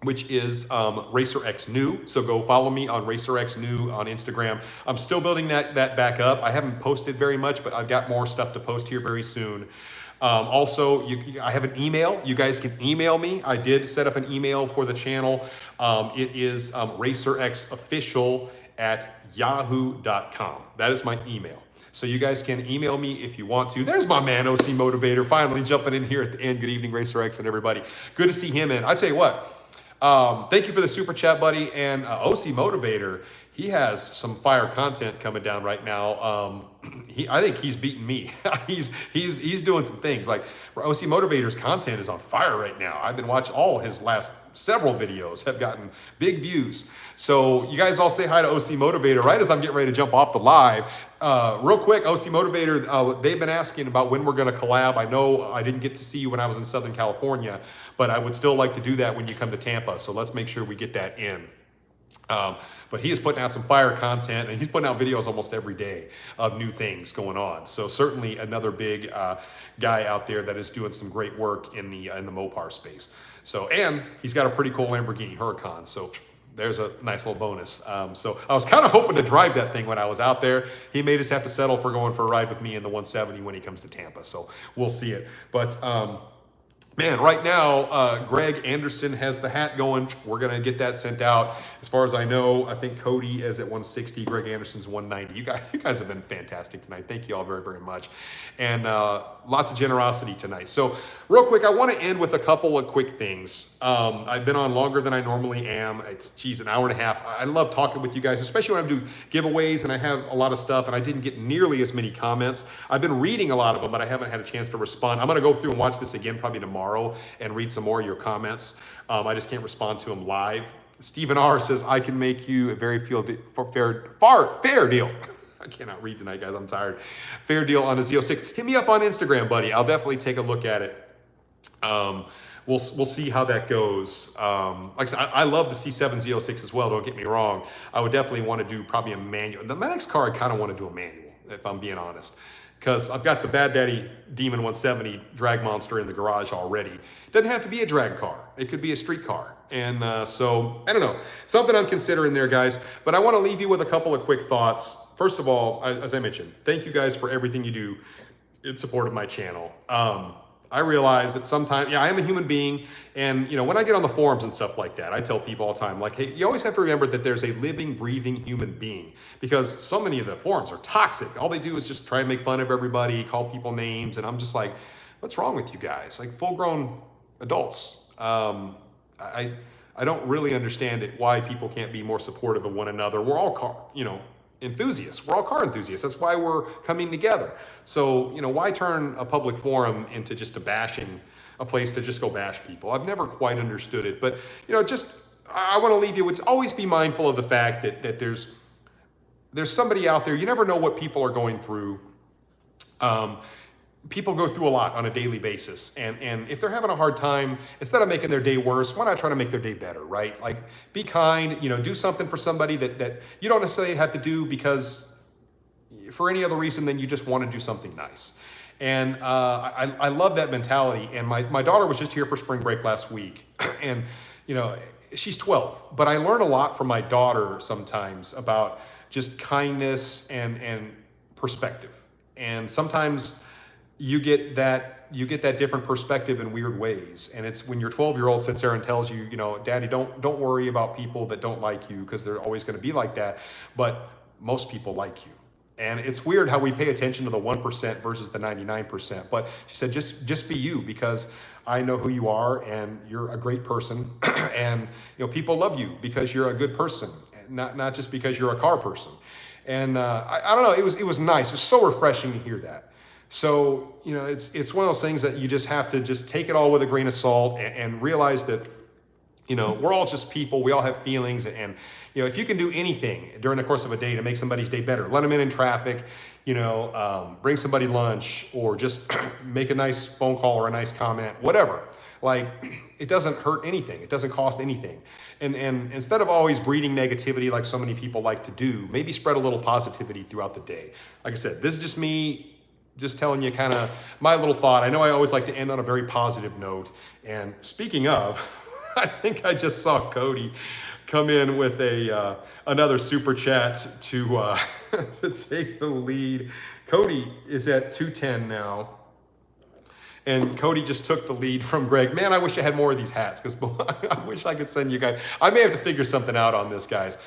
which is Racer X New. So go follow me on Racer X New on Instagram. I'm still building that back up. I haven't posted very much, but I've got more stuff to post here very soon. Also, I have an email. You guys can email me. I did set up an email for the channel. It is racerxofficial@yahoo.com. That is my email. So you guys can email me if you want to. There's my man, OC Motivator, finally jumping in here at the end. Good evening, Racer X and everybody. Good to see him in. I tell you what, thank you for the super chat, buddy. And OC Motivator, he has some fire content coming down right now. I think he's beating me. he's doing some things. Like OC Motivator's content is on fire right now. I've been watching all his last several videos, have gotten big views. So you guys all say hi to OC Motivator right as I'm getting ready to jump off the live. Real quick, OC Motivator, they've been asking about when we're going to collab. I know I didn't get to see you when I was in Southern California, but I would still like to do that when you come to Tampa. So let's make sure we get that in. But he is putting out some fire content, and he's putting out videos almost every day of new things going on. So certainly another big guy out there that is doing some great work in the Mopar space. So, and he's got a pretty cool Lamborghini Huracan. So there's a nice little bonus. So I was kind of hoping to drive that thing when I was out there. He made us have to settle for going for a ride with me in the 170 when he comes to Tampa. So we'll see it. But man, right now, Greg Anderson has the hat going. We're going to get that sent out. As far as I know, I think Cody is at 160. Greg Anderson's 190. You guys have been fantastic tonight. Thank you all very, very much. And lots of generosity tonight. So real quick, I want to end with a couple of quick things. I've been on longer than I normally am. It's, geez, an hour and a half. I love talking with you guys, especially when I do giveaways and I have a lot of stuff and I didn't get nearly as many comments. I've been reading a lot of them, but I haven't had a chance to respond. I'm going to go through and watch this again probably tomorrow and read some more of your comments. I just can't respond to them live. Stephen R says, I can make you a very fair deal. I cannot read tonight, guys. I'm tired. Fair deal on a Z06. Hit me up on Instagram, buddy. I'll definitely take a look at it. We'll see how that goes. Like I said, I love the C7 Z06 as well. Don't get me wrong. I would definitely want to do probably a manual. The next car, I kind of want to do a manual, if I'm being honest. Because I've got the Bad Daddy Demon 170 drag monster in the garage already. It doesn't have to be a drag car. It could be a street car. And so, I don't know. Something I'm considering there, guys. But I want to leave you with a couple of quick thoughts. First of all, as I mentioned, thank you guys for everything you do in support of my channel. I realize that sometimes, yeah, I am a human being. And, you know, when I get on the forums and stuff like that, I tell people all the time, like, hey, you always have to remember that there's a living, breathing human being, because so many of the forums are toxic. All they do is just try and make fun of everybody, call people names. And I'm just like, what's wrong with you guys? Like full grown adults. I I don't really understand it, why people can't be more supportive of one another. We're all car, enthusiasts. We're all car enthusiasts. That's why we're coming together. So, why turn a public forum into just a place to just go bash people? I've never quite understood it. But, just I want to leave you with always be mindful of the fact that there's somebody out there. You never know what people are going through. Um, People go through a lot on a daily basis, and if they're having a hard time, instead of making their day worse, why not try to make their day better, right? Like, be kind, do something for somebody that you don't necessarily have to do because for any other reason than you just want to do something nice. And I love that mentality. And my daughter was just here for spring break last week, and she's 12, but I learn a lot from my daughter sometimes about just kindness and perspective. And sometimes you get that different perspective in weird ways. And it's when your 12-year-old sits there and tells you, Daddy, don't worry about people that don't like you, because they're always going to be like that. But most people like you. And it's weird how we pay attention to the 1% versus the 99%. But she said, just be you, because I know who you are and you're a great person. And people love you because you're a good person, not just because you're a car person. And I don't know, it was nice. It was so refreshing to hear that. So, it's one of those things that you just have to just take it all with a grain of salt, and realize that, we're all just people. We all have feelings. And, if you can do anything during the course of a day to make somebody's day better, let them in traffic, bring somebody lunch, or just make a nice phone call or a nice comment, whatever. Like, it doesn't hurt anything. It doesn't cost anything. And instead of always breeding negativity like so many people like to do, maybe spread a little positivity throughout the day. Like I said, this is just me just telling you kind of my little thought. I know I always like to end on a very positive note. And speaking of, I think I just saw Cody come in with another super chat to to take the lead. Cody is at 210 now. And Cody just took the lead from Greg. Man, I wish I had more of these hats, because I wish I could send you guys. I may have to figure something out on this, guys.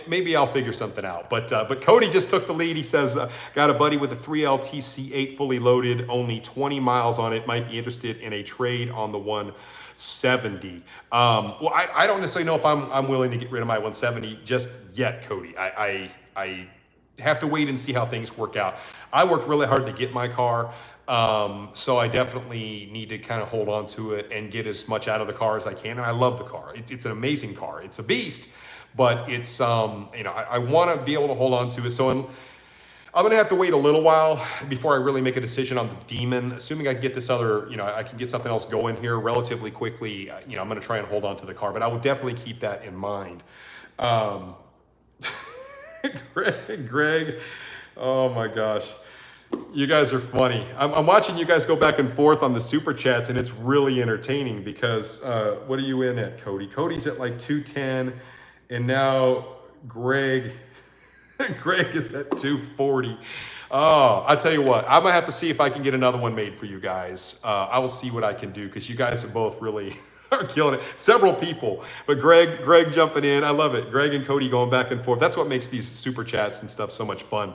Maybe I'll figure something out. But Cody just took the lead. He says, got a buddy with a 3LT C8 fully loaded, only 20 miles on it. Might be interested in a trade on the 170. Well, I don't necessarily know if I'm willing to get rid of my 170 just yet, Cody. I have to wait and see how things work out. I worked really hard to get my car. So I definitely need to kind of hold on to it and get as much out of the car as I can. And I love the car. It's an amazing car. It's a beast, but it's, I want to be able to hold on to it. So I'm going to have to wait a little while before I really make a decision on the Demon. Assuming I can get this other, I can get something else going here relatively quickly. I'm going to try and hold on to the car, but I will definitely keep that in mind. Greg, oh my gosh. You guys are funny. I'm watching you guys go back and forth on the super chats, and it's really entertaining because what are you in at, Cody? Cody's at like 210, and now Greg is at 240. Oh, I tell you what, I'm gonna have to see if I can get another one made for you guys. I will see what I can do, because you guys are both really are killing it. Several people, but Greg jumping in. I love it. Greg and Cody going back and forth. That's what makes these super chats and stuff so much fun.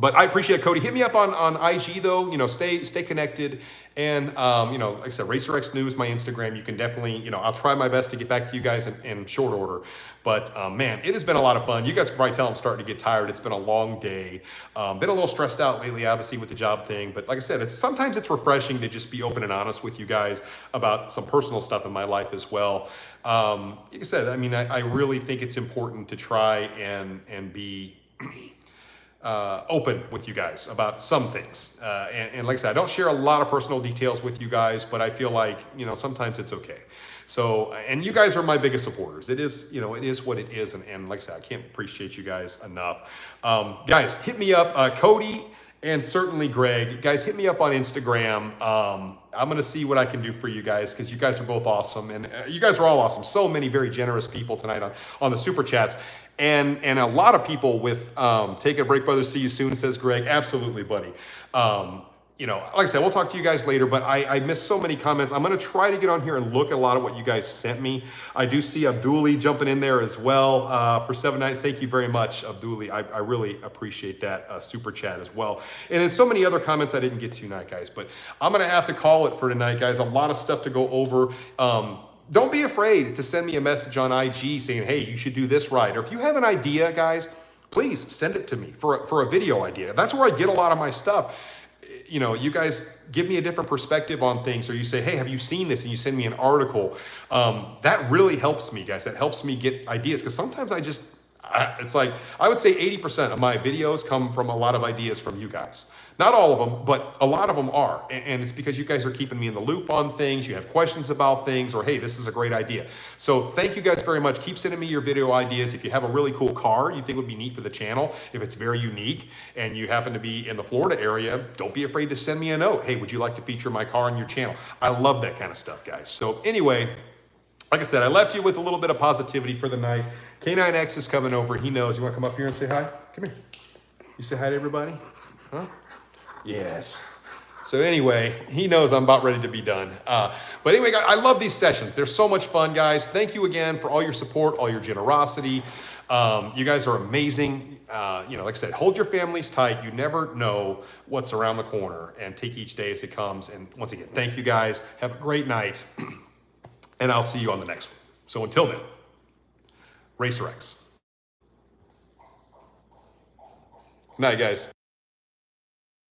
But I appreciate it, Cody. Hit me up on IG though. Stay connected. And like I said, RacerX News, my Instagram. You can definitely, I'll try my best to get back to you guys in short order. But man, it has been a lot of fun. You guys can probably tell I'm starting to get tired. It's been a long day. Been a little stressed out lately, obviously, with the job thing. But like I said, sometimes it's refreshing to just be open and honest with you guys about some personal stuff in my life as well. Like I said, I really think it's important to try and be open with you guys about some things. And like I said, I don't share a lot of personal details with you guys, but I feel like, sometimes it's okay. So, and you guys are my biggest supporters. It is, it is what it is. And like I said, I can't appreciate you guys enough. Guys, hit me up, Cody and certainly Greg. Guys, hit me up on Instagram. I'm going to see what I can do for you guys, because you guys are both awesome. And you guys are all awesome. So many very generous people tonight on the super chats. And a lot of people with Take a Break, brother. See you soon, says Greg. Absolutely, buddy. like I said, we'll talk to you guys later, but I missed so many comments. I'm going to try to get on here and look at a lot of what you guys sent me. I do see Abduli jumping in there as well for 7-9. Thank you very much, Abduli. I really appreciate that super chat as well. And then so many other comments I didn't get to tonight, guys, but I'm going to have to call it for tonight, guys. A lot of stuff to go over. Don't be afraid to send me a message on IG saying, hey, you should do this right. Or if you have an idea, guys, please send it to me for a video idea. That's where I get a lot of my stuff. You guys give me a different perspective on things, or you say, hey, have you seen this? And you send me an article. That really helps me, guys. That helps me get ideas, because sometimes it's like, I would say 80% of my videos come from a lot of ideas from you guys. Not all of them, but a lot of them are. And it's because you guys are keeping me in the loop on things. You have questions about things, or hey, this is a great idea. So thank you guys very much. Keep sending me your video ideas. If you have a really cool car you think would be neat for the channel, if it's very unique and you happen to be in the Florida area, don't be afraid to send me a note. Hey, would you like to feature my car on your channel? I love that kind of stuff, guys. So anyway, like I said, I left you with a little bit of positivity for the night. K9X is coming over. He knows. You want to come up here and say hi? Come here. You say hi to everybody? Huh? Yes. So anyway, he knows I'm about ready to be done. But anyway, guys, I love these sessions. They're so much fun, guys. Thank you again for all your support, all your generosity. You guys are amazing. Like I said, hold your families tight. You never know what's around the corner, and take each day as it comes. And once again, thank you guys. Have a great night. And I'll see you on the next one. So until then, Racer X. Good night, guys.